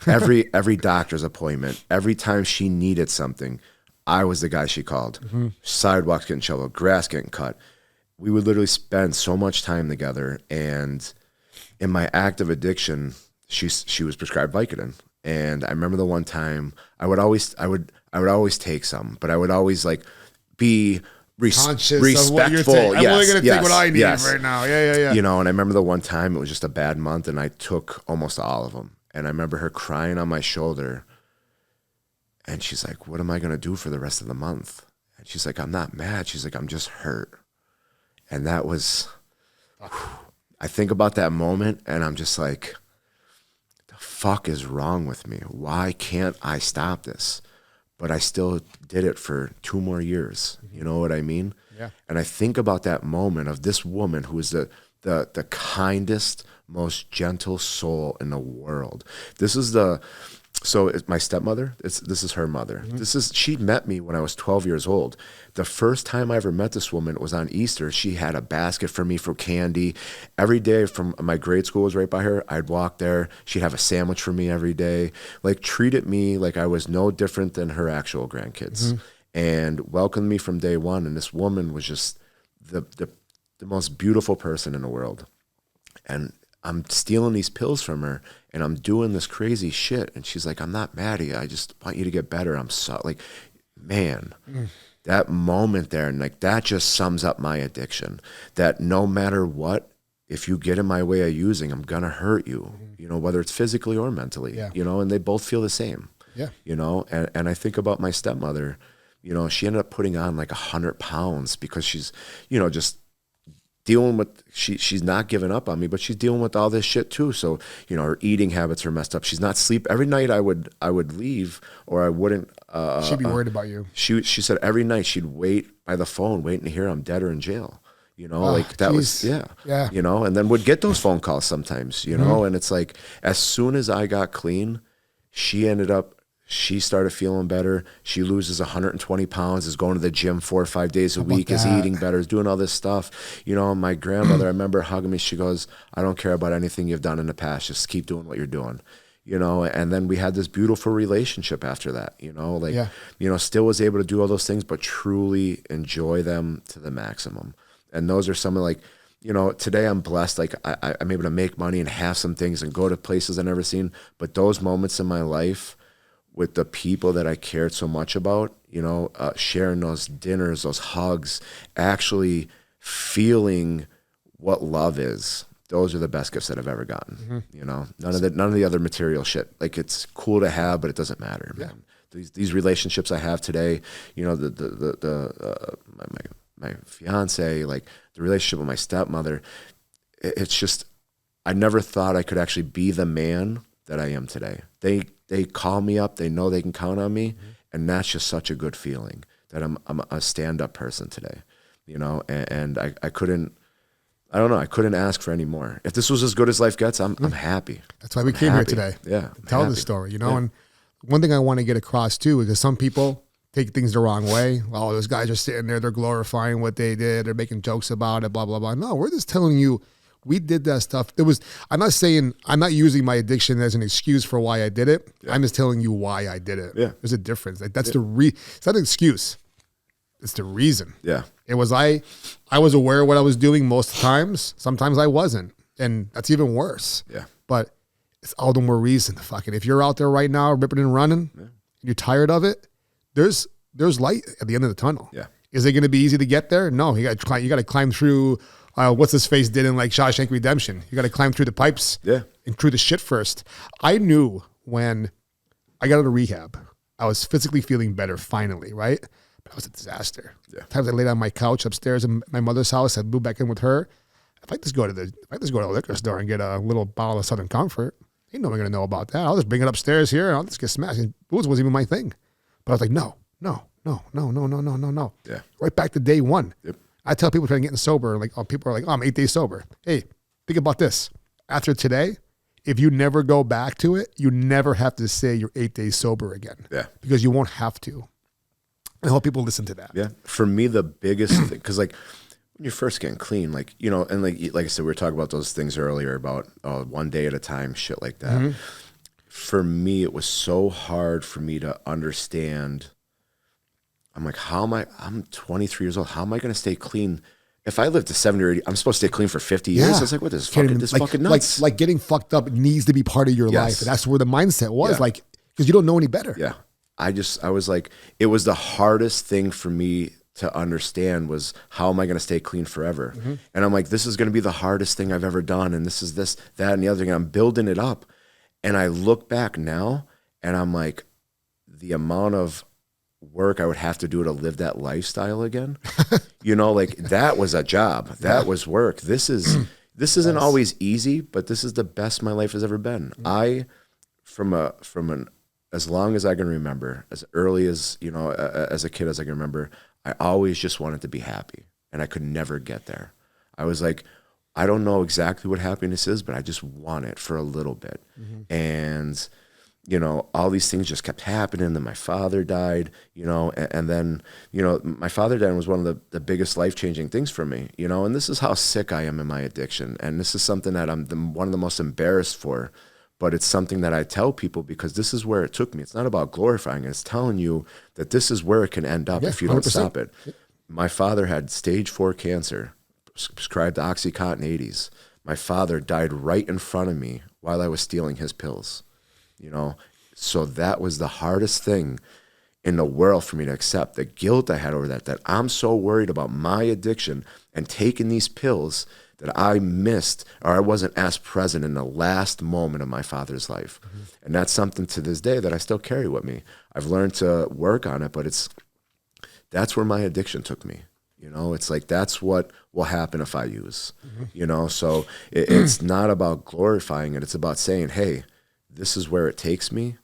Every doctor's appointment, every time she needed something, I was the guy she called. Mm-hmm. Sidewalks getting shoveled, grass getting cut. We would literally spend so much time together. And in my active addiction, she was prescribed Vicodin. And I remember the one time I would always take some, but I would always like be conscious respectful. of what you're taking. I'm only going to take what I need right now. Yeah. And I remember the one time it was just a bad month and I took almost all of them. And I remember her crying on my shoulder and she's like, what am I going to do for the rest of the month? And she's like, I'm not mad. She's like, I'm just hurt. And that was, I think about that moment and I'm just like, the fuck is wrong with me? Why can't I stop this? But I still did it for 2 more years. You know what I mean? Yeah. And I think about that moment of this woman who is the kindest, most gentle soul in the world. So it's my stepmother. This is her mother. Mm-hmm. She met me when I was 12 years old. The first time I ever met this woman was on Easter. She had a basket for me for candy. Every day from my grade school was right by her. I'd walk there. She'd have a sandwich for me every day. Like treated me like I was no different than her actual grandkids. Mm-hmm. And welcomed me from day one. And this woman was just the most beautiful person in the world. And I'm stealing these pills from her and I'm doing this crazy shit. And she's like, I'm not mad at you. I just want you to get better. I'm so like, man, that moment there. And like, that just sums up my addiction, that no matter what, if you get in my way of using, I'm going to hurt you, whether it's physically or mentally, and they both feel the same, and I think about my stepmother, she ended up putting on like 100 pounds because she's, just dealing with, she's not giving up on me, but she's dealing with all this shit too. So, her eating habits are messed up. She's not sleep. Every night I would leave or I wouldn't. She'd be worried about you. She said every night she'd wait by the phone, waiting to hear I'm dead or in jail. Like that was, and then would get those phone calls sometimes, and it's like, as soon as I got clean, she started feeling better. She loses 120 pounds, is going to the gym 4 or 5 days a week, is eating better, is doing all this stuff. My grandmother, I remember hugging me. She goes, I don't care about anything you've done in the past. Just keep doing what you're doing. And then we had this beautiful relationship after that, still was able to do all those things, but truly enjoy them to the maximum. And those are some of like, today I'm blessed. Like I'm able to make money and have some things and go to places I've never seen. But those moments in my life with the people that I cared so much about, sharing those dinners, those hugs, actually feeling what love is, those are the best gifts that I've ever gotten. You know, none of the other material shit. Like, it's cool to have, but it doesn't matter, man. These relationships I have today, you know, my fiance, like the relationship with my stepmother, it's just, I never thought I could actually be the man that I am today. They call me up, they know they can count on me, and that's just such a good feeling that I'm a stand-up person today, you know, and I couldn't, I don't know, I couldn't ask for any more. If this was as good as life gets, I'm happy. That's why we came here today. Yeah. Tell the story, you know, and one thing I want to get across too is that some people take things the wrong way. Oh, those guys are sitting there, they're glorifying what they did, they're making jokes about it, blah, blah, blah. No, we're just telling you, we did that stuff. I'm not using my addiction as an excuse for why I did it. I'm just telling you why I did it. Yeah. There's a difference. Like, that's it's not an excuse. It's the reason. Yeah. It was, I was aware of what I was doing most times. Sometimes I wasn't. And that's even worse. Yeah. But it's all the more reason to fucking, if you're out there right now ripping and running, and you're tired of it, there's light at the end of the tunnel. Yeah. Is it going to be easy to get there? No, you got to climb through, what's his face did in like Shawshank Redemption. You got to climb through the pipes and through the shit first. I knew when I got out of rehab, I was physically feeling better finally, right? But I was a disaster. Yeah. Times I laid on my couch upstairs in my mother's house, I'd move back in with her. If I just go to the liquor store and get a little bottle of Southern Comfort, ain't no one gonna know about that. I'll just bring it upstairs here and I'll just get smashed. And booze wasn't even my thing. But I was like, no. Yeah. Right back to day one. Yep. I tell people trying to get sober, like, people are like, I'm 8 days sober. Hey, think about this. After today, if you never go back to it, you never have to say you're 8 days sober again. Yeah. Because you won't have to. I hope people listen to that. Yeah. For me, the biggest thing, because like when you're first getting clean, like, you know, and like I said, we were talking about those things earlier about one day at a time, shit like that. For me, it was so hard for me to understand. I'm like, I'm 23 years old. How am I going to stay clean? If I live to 70 or 80, I'm supposed to stay clean for 50 years. I was like, what is fucking nuts? Like getting fucked up needs to be part of your life. And that's where the mindset was, like, because you don't know any better. Yeah. I was like, it was the hardest thing for me to understand was, how am I going to stay clean forever? And I'm like, this is going to be the hardest thing I've ever done. And this is this, that, and the other thing. And I'm building it up. And I look back now and I'm like, the amount of work I would have to do to live that lifestyle again, you know, like that was a job. That was work. This isn't always easy, but this is the best my life has ever been. I, as long as I can remember, as early as, you know, as a kid, as I can remember, I always just wanted to be happy, and I could never get there. I was like, I don't know exactly what happiness is, but I just want it for a little bit. And, you know, all these things just kept happening. Then my father died, you know, and then, you know, my father died was one of the biggest life-changing things for me, you know, and this is how sick I am in my addiction. And this is something that I'm one of the most embarrassed for. But it's something that I tell people because this is where it took me. It's not about glorifying it. It's telling you that this is where it can end up if you don't 100%. Stop it. My father had stage 4 cancer, prescribed OxyContin 80s. My father died right in front of me while I was stealing his pills, you know? So that was the hardest thing in the world for me to accept. The guilt I had over that I'm so worried about my addiction and taking these pills that I missed, or I wasn't as present in the last moment of my father's life. And that's something to this day that I still carry with me. I've learned to work on it, but that's where my addiction took me. You know, it's like, that's what will happen if I use, you know? So it's not about glorifying it. It's about saying, hey, this is where it takes me.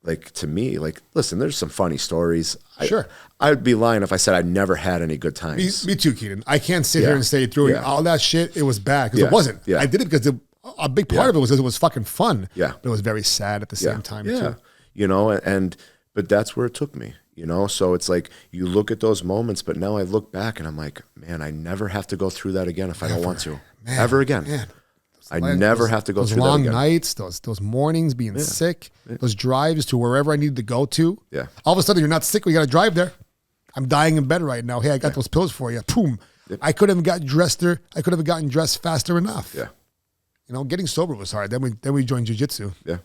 Like, to me, like, listen, there's some funny stories. Sure. I'd be lying if I said I never had any good times. Me too, Keenan. I can't sit here and say through all that shit, it was bad, because it wasn't. I did it because a big part of it was because it was fucking fun. Yeah. But it was very sad at the same time, too. You know, but that's where it took me, you know? So it's like, you look at those moments, but now I look back and I'm like, man, I never have to go through that again if I don't want to. Ever again. Man. I never have to go through that again. Those long nights, those mornings, being sick, those drives to wherever I needed to go to. Yeah. All of a sudden, you're not sick, but you got to drive there. I'm dying in bed right now. Hey, I got those pills for you. Boom. Yep. I could have gotten dressed there. I could have gotten dressed faster enough. Yeah. You know, getting sober was hard. Then we joined jiu-jitsu. Yeah.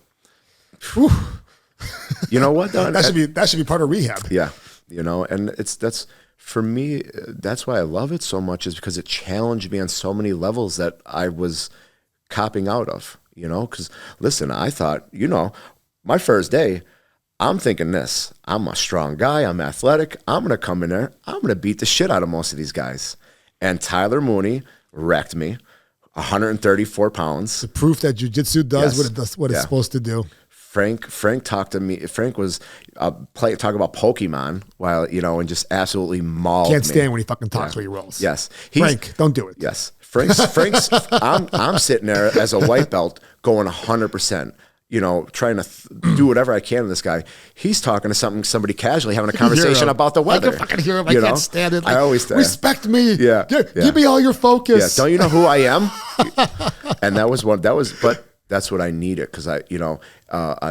You know what, though? that should be part of rehab. Yeah. You know, and that's for me, that's why I love it so much, is because it challenged me on so many levels that I was copping out of, you know, because listen, I thought, you know, my first day, I'm thinking this, I'm a strong guy, I'm athletic, I'm going to come in there, I'm going to beat the shit out of most of these guys. And Tyler Mooney wrecked me, 134 pounds. The proof that jiu-jitsu does Yes. what it's supposed to do. Frank talked to me. Frank was talking about Pokemon while, you know, and just absolutely mauled Can't me. stand when he fucking talks when he rolls. Yes. Frank, don't do it. Yes. Frank's I'm sitting there as a white belt going 100%, you know, trying to do whatever I can to this guy. He's talking to somebody casually having a conversation about the weather. I can fucking hear him. I You can't know? stand it. I always say, respect me. Yeah. Give me all your focus. yeah, don't you know who I am? And but that's what I needed, because I, you know,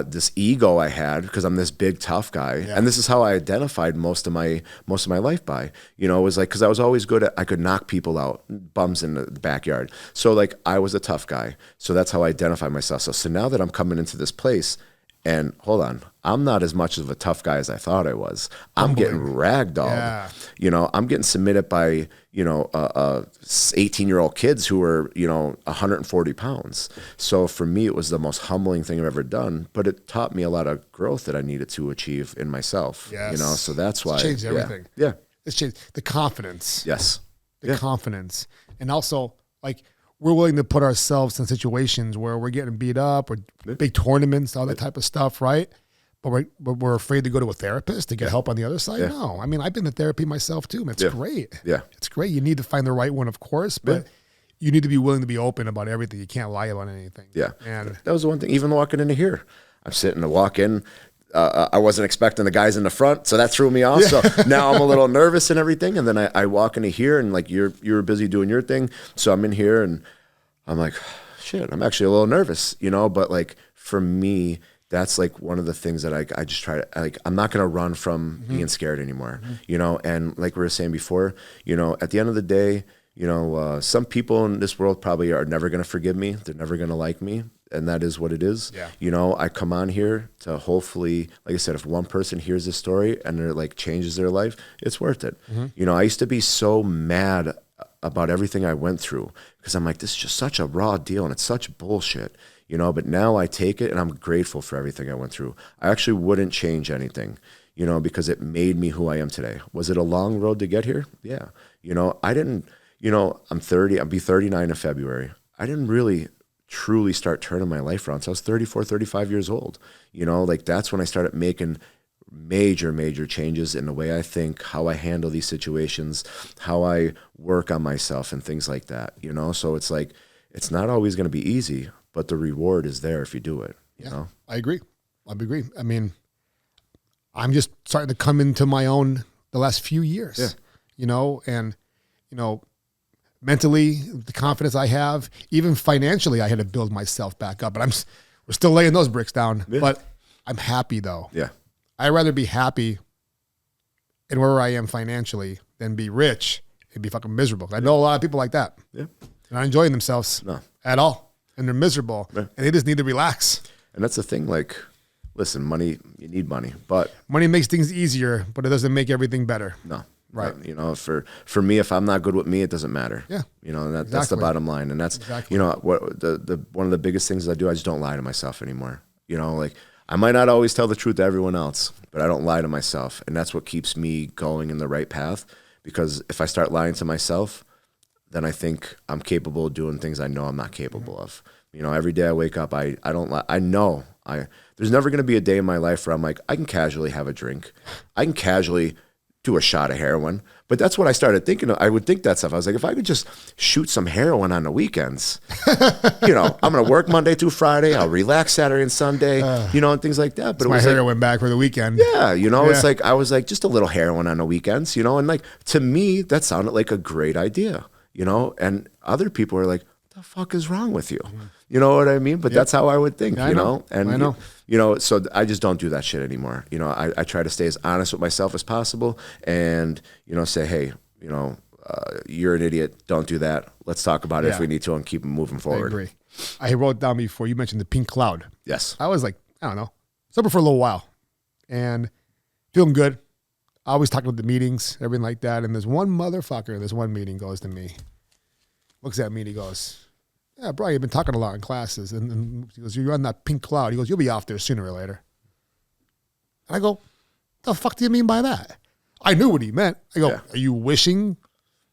this ego I had, because I'm this big tough guy, and this is how I identified most of my life by, you know, it was like, because I was always good at, I could knock people out, bums in the backyard, so like I was a tough guy, so that's how I identified myself. So now that I'm coming into this place, and hold on, I'm not as much of a tough guy as I thought I was. I'm getting ragdolled. Yeah. You know, I'm getting submitted by, you know, 18-year-old kids who are, you know, 140 pounds. So for me, it was the most humbling thing I've ever done, but it taught me a lot of growth that I needed to achieve in myself. Yes. You know, so that's why. It's changed everything. Yeah. It's changed the confidence. Yes. The confidence. And also, like, we're willing to put ourselves in situations where we're getting beat up, or big tournaments, all that type of stuff, right? But we're afraid to go to a therapist to get help on the other side. No, I mean, I've been to therapy myself too. It's great. Yeah. It's great. You need to find the right one, of course, but you need to be willing to be open about everything. You can't lie about anything. Yeah. And that was the one thing, even walking into here, I'm sitting to walk in. I wasn't expecting the guys in the front, so that threw me off. So now I'm a little nervous and everything. And then I walk into here, and like you were busy doing your thing. So I'm in here and I'm like, shit, I'm actually a little nervous, you know, but like for me, that's like one of the things that I just try to, like, I'm not going to run from being scared anymore, you know? And like we were saying before, you know, at the end of the day, you know, some people in this world probably are never going to forgive me. They're never going to like me. And that is what it is. Yeah. You know, I come on here to hopefully, like I said, if one person hears this story and they're like changes their life, it's worth it. You know, I used to be so mad about everything I went through, because I'm like, this is just such a raw deal and it's such bullshit, you know, but now I take it and I'm grateful for everything I went through. I actually wouldn't change anything, you know, because it made me who I am today. Was it a long road to get here? Yeah. You know, I didn't, you know, I'm 30, I'll be 39 in February. I didn't really truly start turning my life around. So I was 34, 35 years old, you know, like that's when I started making major changes in the way I think, how I handle these situations, how I work on myself and things like that, you know? So it's like, it's not always going to be easy, but the reward is there if you do it, you know? I agree. I mean, I'm just starting to come into my own the last few years, you know, and, you know, mentally, the confidence I have, even financially, I had to build myself back up, but we're still laying those bricks down, but I'm happy though. Yeah. I'd rather be happy in where I am financially than be rich and be fucking miserable. I know a lot of people like that. Yeah. They're not enjoying themselves at all. And they're miserable. Yeah. And they just need to relax. And that's the thing, like, listen, money, you need money, but money makes things easier, but it doesn't make everything better. no. Right. You know, for me, if I'm not good with me, it doesn't matter. Yeah. You know, and that's the bottom line. And that's, you know, what the one of the biggest things I do, I just don't lie to myself anymore. You know, like, I might not always tell the truth to everyone else, but I don't lie to myself. And that's what keeps me going in the right path. Because if I start lying to myself, then I think I'm capable of doing things I know I'm not capable of. You know, every day I wake up, I don't lie. I know there's never going to be a day in my life where I'm like, I can casually have a drink. I can casually do a shot of heroin. But that's what I started thinking of. I would think that stuff. I was like, if I could just shoot some heroin on the weekends, you know, I'm going to work Monday through Friday. I'll relax Saturday and Sunday, you know, and things like that. But it my was heroin back for the weekend. Yeah, you know, it's like, I was like, just a little heroin on the weekends, you know, and like, to me, that sounded like a great idea, you know, and other people are like, what the fuck is wrong with you? You know what I mean? But that's how I would think, you know? And I know. You know, so I just don't do that shit anymore. You know, I try to stay as honest with myself as possible and, you know, say, hey, you know, you're an idiot. Don't do that. Let's talk about it if we need to and keep moving forward. I agree. I wrote down before, you mentioned the pink cloud. Yes. I was like, I don't know, sober for a little while and feeling good. I always talk about the meetings, everything like that. And there's one motherfucker, this one meeting goes to me, looks at me and he goes, yeah, bro, you've been talking a lot in classes. And he goes, you're on that pink cloud. He goes, you'll be off there sooner or later. And I go, the fuck do you mean by that? I knew what he meant. I go, are you wishing?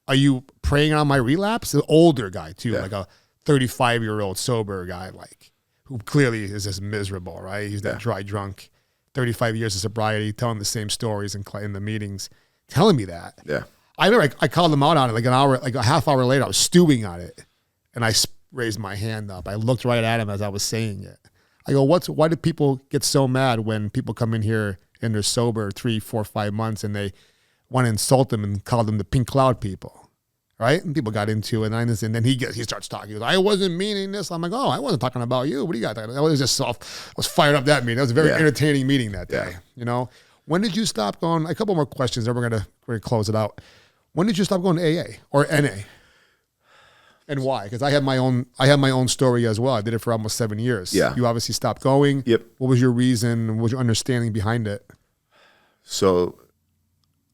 Are you praying on my relapse? An older guy too, like a 35-year-old sober guy, like who clearly is just miserable, right? He's that dry drunk. 35 years of sobriety, telling the same stories in the meetings, telling me that. Yeah. I remember I called him out on it like an hour, like a half hour later. I was stewing on it, and I raised my hand up. I looked right at him as I was saying it. I go, why do people get so mad when people come in here and they're sober 3, 4, 5 months and they want to insult them and call them the pink cloud people? Right? And people got into it. And then he starts talking. He goes, I wasn't meaning this. I'm like, oh, I wasn't talking about you. What do you got? I was just soft. I was fired up that meeting. It was a very entertaining meeting that day. You know, when did you stop going? A couple more questions. Then we're gonna close it out. When did you stop going to AA or NA? And why? Because I had my own story as well. I did it for almost 7 years. Yeah. You obviously stopped going. Yep. What was your reason? What was your understanding behind it? So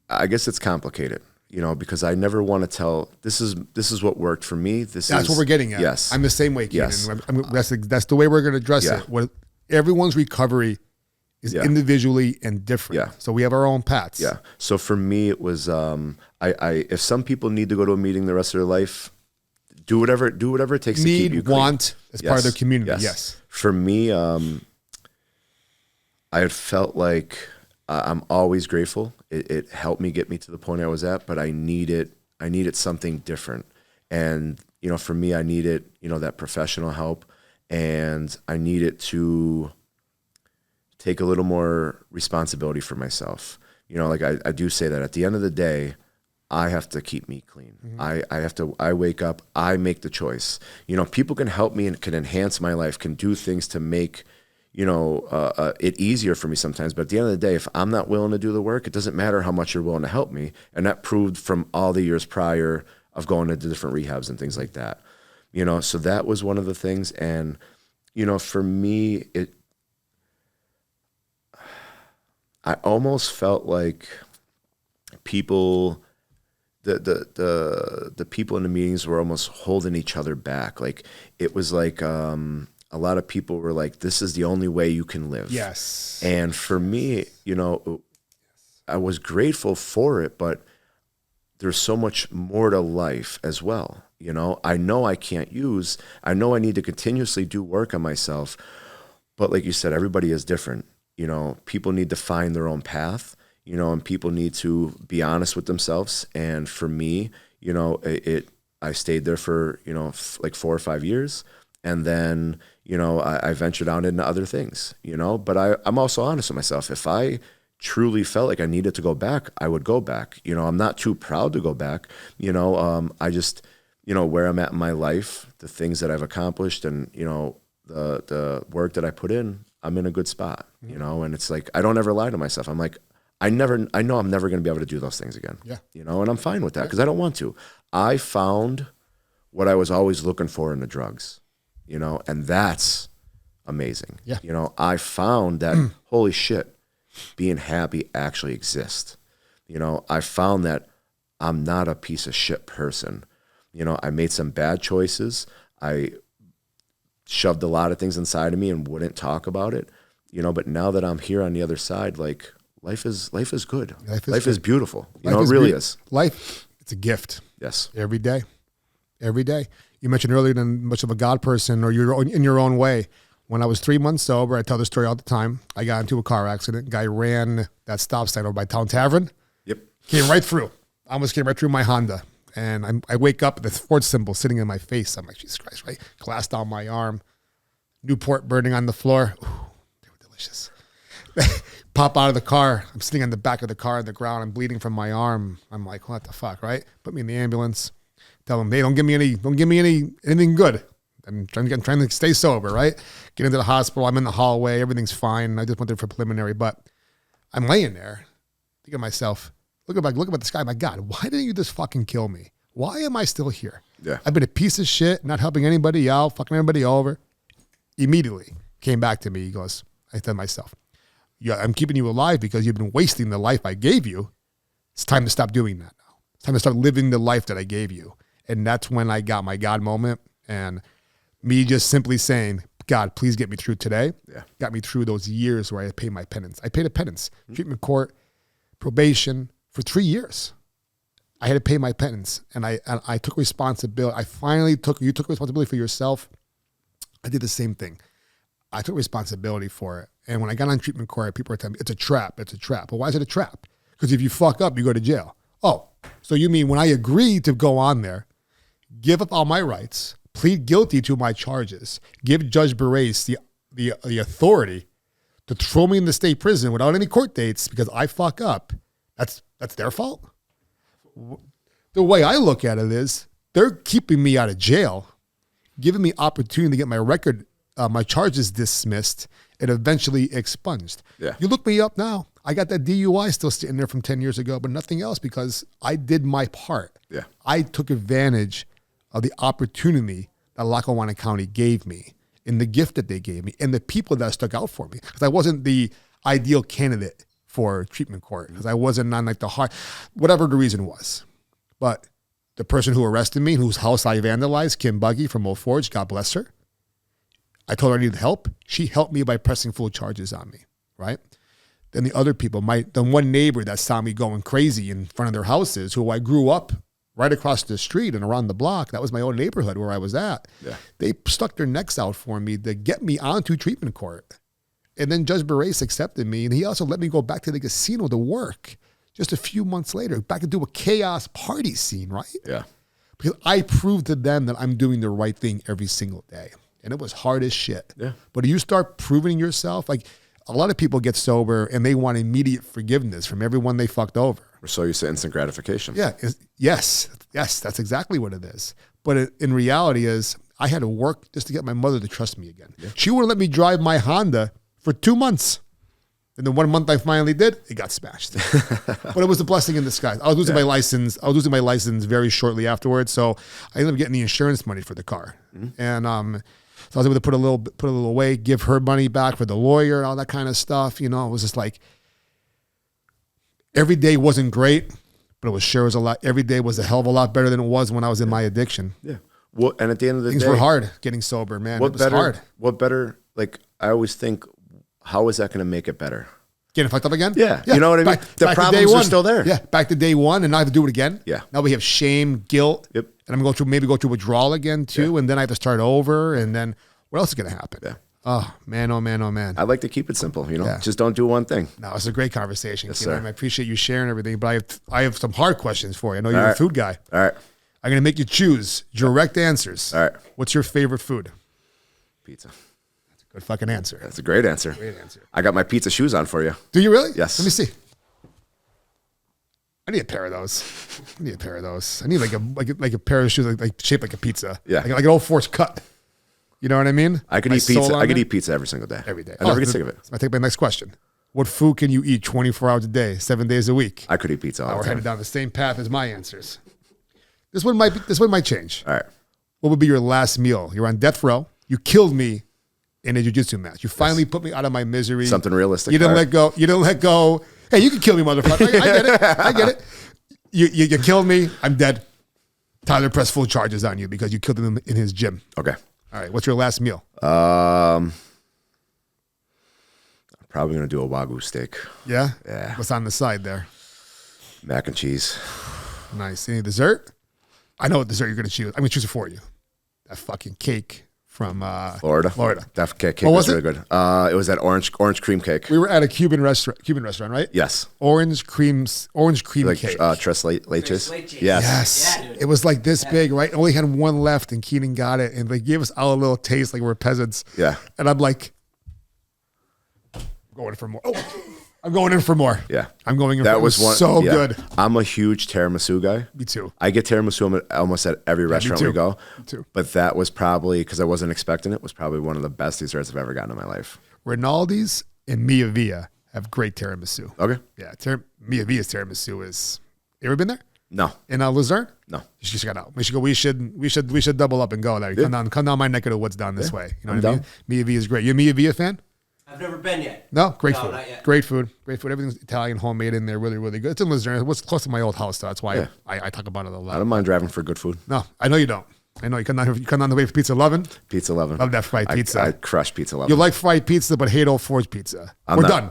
I guess it's complicated. You know, because I never want to tell. This is what worked for me. That's what we're getting at. Yes, I'm the same way, Keenan. Yes. That's the way we're going to address it. Everyone's recovery is individually and different. Yeah. So we have our own paths. Yeah. So for me, it was if some people need to go to a meeting the rest of their life, do whatever it takes to keep you clean. Want as part of their community. Yes. For me, I had felt like I'm always grateful. It helped me get me to the point I was at, but I needed something different. And, you know, for me, I needed, you know, that professional help, and I needed to take a little more responsibility for myself. You know, like I do say that at the end of the day, I have to keep me clean. Mm-hmm. I wake up, I make the choice. You know, people can help me and can enhance my life, can do things to make, you know, it easier for me sometimes. But at the end of the day, if I'm not willing to do the work, it doesn't matter how much you're willing to help me. And that proved from all the years prior of going into different rehabs and things like that. You know, so that was one of the things. And, you know, for me, I almost felt like people, the people in the meetings were almost holding each other back. Like it was like, a lot of people were like, this is the only way you can live. Yes. And for me, you know, I was grateful for it, but there's so much more to life as well. You know I know I need to continuously do work on myself. But like you said, everybody is different. You know, people need to find their own path, you know, and people need to be honest with themselves. And for me, you know, I stayed there for, you know, like 4 or 5 years. And then, you know, I ventured out into other things, you know, but I'm also honest with myself. If I truly felt like I needed to go back, I would go back. You know, I'm not too proud to go back. You know, I just, you know, where I'm at in my life, the things that I've accomplished and, you know, the work that I put in, I'm in a good spot, you know, and it's like, I don't ever lie to myself. I'm like, I know I'm never going to be able to do those things again. Yeah. You know, and I'm fine with that because I don't want to. I found what I was always looking for in the drugs. You know, and that's amazing. Yeah. You know, I found that, holy shit, being happy actually exists. You know, I found that I'm not a piece of shit person. You know, I made some bad choices. I shoved a lot of things inside of me and wouldn't talk about it. You know, but now that I'm here on the other side, like life is good. Life is beautiful. You know, it really is. Life, it's a gift. Yes. Every day. Every day. You mentioned earlier that much of a God person or you're in your own way. When I was 3 months sober, I tell the story all the time. I got into a car accident. Guy ran that stop sign over by Town Tavern. Yep. Came right through. Almost came right through my Honda. And I wake up, the Ford symbol sitting in my face. I'm like, Jesus Christ, right? Glass down my arm. Newport burning on the floor. Ooh, they were delicious. Pop out of the car. I'm sitting on the back of the car on the ground. I'm bleeding from my arm. I'm like, what the fuck, right? Put me in the ambulance. Tell them, hey, don't give me anything good. I'm trying to stay sober, right? Get into the hospital. I'm in the hallway. Everything's fine. I just went there for preliminary, but I'm laying there thinking to myself, look at this guy. My God, why didn't you just fucking kill me? Why am I still here? Yeah. I've been a piece of shit, not helping anybody out, fucking everybody over. Immediately came back to me. He goes, I said to myself, yeah, I'm keeping you alive because you've been wasting the life I gave you It's time to stop doing that now. It's time to start living the life that I gave you. And that's when I got my God moment. And me just simply saying, God, please get me through today. Yeah. Got me through those years where I paid my penance. I paid a penance. Treatment court, probation for 3 years. I had to pay my penance. And I took responsibility. You took responsibility for yourself. I did the same thing. I took responsibility for it. And when I got on treatment court, people were telling me, it's a trap. It's a trap. Well, why is it a trap? Because if you fuck up, you go to jail. Oh, so you mean when I agreed to go on there, give up all my rights, plead guilty to my charges, give Judge Barace the authority to throw me in the state prison without any court dates because I fuck up, that's their fault? The way I look at it is they're keeping me out of jail, giving me opportunity to get my record, my charges dismissed and eventually expunged. Yeah. You look me up now. I got that DUI still sitting there from 10 years ago, but nothing else because I did my part. Yeah. I took advantage of the opportunity that Lackawanna County gave me and the gift that they gave me and the people that stuck out for me. Because I wasn't the ideal candidate for treatment court because I wasn't on like the hard, whatever the reason was. But the person who arrested me, whose house I vandalized, Kim Buggy from Old Forge, God bless her. I told her I needed help. She helped me by pressing full charges on me, right? Then the other people, the one neighbor that saw me going crazy in front of their houses, who I grew up right across the street and around the block, that was my own neighborhood where I was at. Yeah. They stuck their necks out for me to get me onto treatment court. And then Judge Barace accepted me, and he also let me go back to the casino to work just a few months later, back to do a chaos party scene, right? Yeah. Because I proved to them that I'm doing the right thing every single day. And it was hard as shit. Yeah. But you start proving yourself, like a lot of people get sober and they want immediate forgiveness from everyone they fucked over. We're so used to instant gratification. Yeah. Yes, that's exactly what it is. But in reality is I had to work just to get my mother to trust me again. Yeah. She wouldn't let me drive my Honda for 2 months. And the 1 month I finally did, it got smashed. But it was a blessing in disguise. I was losing my license. I was losing my license very shortly afterwards. So I ended up getting the insurance money for the car. Mm-hmm. And so I was able to put a little away, give her money back for the lawyer and all that kind of stuff. You know, it was just like every day wasn't great, but it was sure as a lot. Every day was a hell of a lot better than it was when I was in my addiction. Yeah. Well, and at the end of the Things day, were hard getting sober, man. What It was better? hard. What better? Like I always think, how is that going to make it better? Getting fucked up again? Yeah. You know what I mean? The problems are still there. Yeah. Back to day one, and now I have to do it again. Yeah. Now we have shame, guilt. Yep. And I'm going through withdrawal again too, and then I have to start over, and then what else is going to happen? Yeah. Oh man, oh man, oh man. I like to keep it simple, you know. Yeah. Just don't do one thing. No, it's a great conversation. Yes, Keenan. sir. I appreciate you sharing everything, but I have some hard questions for you. I know you're a food guy. All right. I'm going to make you choose direct answers. All right. What's your favorite food? Pizza. That's a good fucking answer. That's a great answer. Great answer. I got my pizza shoes on for you. Do you really? Yes. Let me see. I need a pair of those. I need a pair of shoes like shaped like a pizza. Yeah. Like an old Force cut. You know what I mean? I could eat pizza. I could eat pizza every single day. Every day. I never get sick of it. I take my next question. What food can you eat 24 hours a day, 7 days a week? I could eat pizza all the We're time. headed down the same path as my answers. This one might change. All right. What would be your last meal? You're on death row. You killed me in a jiu-jitsu match. You finally put me out of my misery. Something realistic. You didn't let go. You didn't let go. Hey, you can kill me, motherfucker. I get it. You killed me. I'm dead. Tyler pressed full charges on you because you killed him in his gym. Okay. All right. What's your last meal? I'm probably gonna do a Wagyu steak. Yeah? Yeah. What's on the side there? Mac and cheese. Nice. Any dessert? I know what dessert you're going to choose. I'm going to choose it for you. That fucking cake from Florida. That cake was really good. It was that orange cream cake. We were at a Cuban restaurant, right? Yes. Orange cream Like cake. tres leches. Yes. Yes. Yeah, it was like this big, right? Only had one left, and Keenan got it, and they gave us all a little taste like we're peasants. Yeah. And I'm like, going for more. Oh, I'm going in for more. Yeah. I'm going in That for was one. so yeah. good. I'm a huge tiramisu guy. Me too. I get tiramisu almost at every restaurant too. we go. Me too. But that was probably, because I wasn't expecting it, was probably one of the best desserts I've ever gotten in my life. Rinaldi's and Mia Via have great tiramisu. Okay. Yeah. Mia Via's tiramisu is, you ever been there? No. In Luzerne? No. You just got out. We should double up and go there. Come down my neck of the woods down this way. You know what I mean? Mia Via is great. You a Mia Via fan? I've never been yet. No, great No, food. not yet. Great food. Great food. Everything's Italian, homemade in there. Really, really good. It's in Luzerne. It's close to my old house, though. That's why Yeah. I talk about it a lot. I don't mind driving for good food. No, I know you don't. I know you come down the way for Pizza Lovin'. Pizza Lovin'. Love that fried pizza. I crush Pizza Lovin'. You like fried pizza, but hate Old Forge pizza. We're done.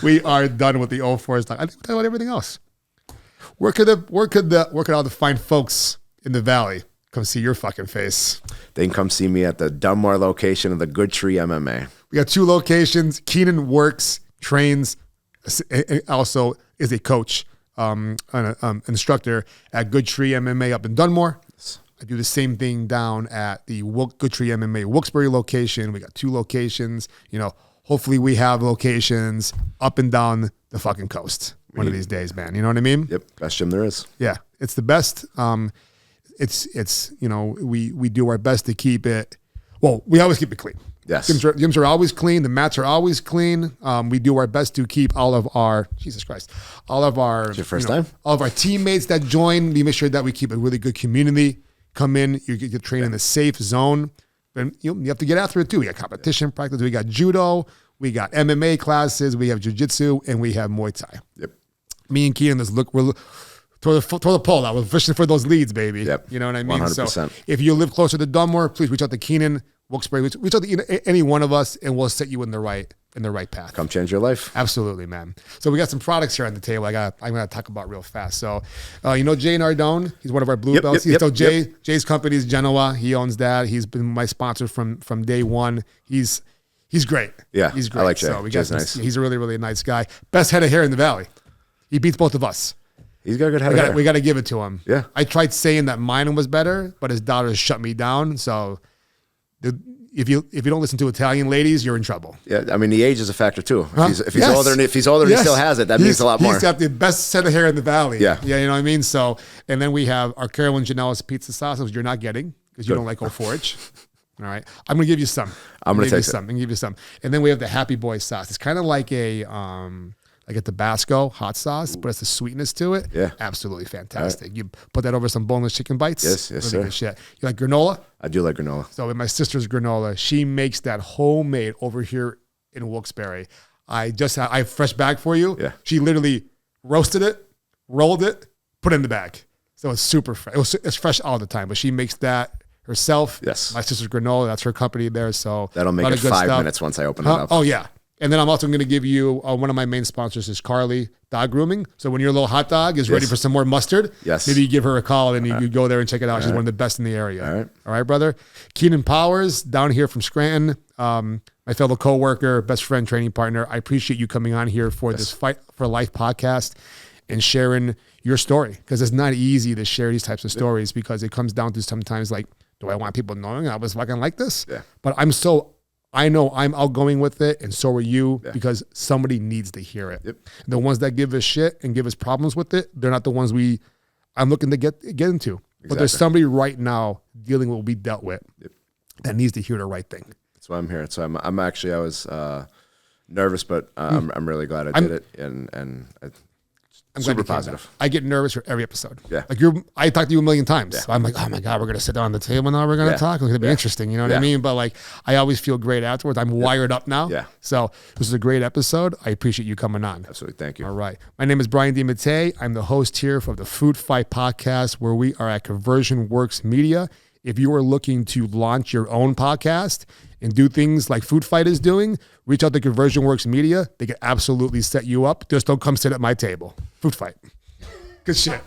We are done with the Old Forge. I think we're talking about everything else. Where could all the fine folks in the Valley come see your fucking face? They can come see me at the Dunmore location of the Good Tree MMA. We got 2 locations. Keenan works, trains, and also is a coach, an instructor at Good Tree MMA up in Dunmore. I do the same thing down at the Good Tree MMA Wilkes-Barre location. We got 2 locations. You know, hopefully we have locations up and down the fucking coast one of these days, man. You know what I mean? Yep, best gym there is. Yeah, it's the best. It's you know, we do our best to keep it. Well, we always keep it clean. Yes. Gyms are always clean. The mats are always clean. We do our best to keep all of our, Jesus Christ, all of our, It's your first time? all of our teammates that join, we make sure that we keep a really good community. Come in, you get trained in a safe zone. And you have to get after it too. We got competition practice. We got judo. We got MMA classes. We have jiu-jitsu, and we have Muay Thai. Yep. Me and Keenan, we're throw the pole out. We're fishing for those leads, baby. Yep. You know what I mean? 100%. So if you live closer to Dunmore, please reach out to Keenan, Wilkes-Barre. Reach out to any one of us, and we'll set you in the right path. Come change your life. Absolutely, man. So we got some products here on the table. I'm gonna talk about real fast. So, you know Jay Nardone. He's one of our blue belts. Jay's company is Genoa. He owns that. He's been my sponsor from day one. He's great. Yeah, he's great. I like Jay. So Jay's nice. He's a really, really nice guy. Best head of hair in the Valley. He beats both of us. He's got a good head of hair. We got to give it to him. Yeah. I tried saying that mine was better, but his daughter shut me down. So if you don't listen to Italian ladies, you're in trouble. Yeah, I mean the age is a factor too. If he's Yes. older and he still has it, that means a lot more. He's got the best set of hair in the Valley. Yeah. Yeah, you know what I mean? So, and then we have our Carolyn Janela's pizza sauce, which you're not getting because you Good. don't like Old Forge. All right. I'm going to give you some. I'm gonna give you taste it. some. I'm going to give you some. And then we have the Happy Boy sauce. It's kind of like a Tabasco hot sauce, but it's the sweetness to it. Yeah. Absolutely fantastic. You put that over some boneless chicken bites. Yes, really sir. Good shit. You like granola? I do like granola. So with my sister's granola, she makes that homemade over here in Wilkes-Barre. I have fresh bag for you. Yeah. She literally roasted it, rolled it, put it in the bag. So it's super fresh. It's fresh all the time, but she makes that herself. Yes. My sister's granola, that's her company there. So That'll a make lot it of good 5 stuff. minutes once I open it up. Oh yeah. And then I'm also going to give you one of my main sponsors is Carley Dog Grooming. So when your little hot dog is ready Yes. for some more mustard, Yes. maybe you give her a call and you go there and check it out. She's one of the best in the area. All right, brother. Keenan Powers down here from Scranton, my fellow coworker, best friend, training partner. I appreciate you coming on here for this Fight for Life podcast and sharing your story because it's not easy to share these types of stories because it comes down to sometimes like, do I want people knowing I was fucking like this? Yeah. But I know I'm outgoing with it, and so are you, because somebody needs to hear it. Yep. The ones that give us shit and give us problems with it, they're not the ones I'm looking to get into. But there's somebody right now dealing with what we dealt with that needs to hear the right thing. That's why I'm here. So I'm actually I was nervous, but I'm really glad I did it, and I'm super glad you came positive. back. I get nervous for every episode. Yeah. Like I talked to you a million times. So I'm like, oh my God, we're going to sit down on the table now. We're going to talk. It's going to be interesting. You know what I mean? But like, I always feel great afterwards. I'm wired up now. Yeah. So this is a great episode. I appreciate you coming on. Absolutely. Thank you. All right. My name is Brian DiMattei. I'm the host here for the Food Fight podcast, where we are at Conversion Works Media. If you are looking to launch your own podcast and do things like Food Fight is doing, reach out to Conversion Works Media. They can absolutely set you up. Just don't come sit at my table. Food Fight. Good shit.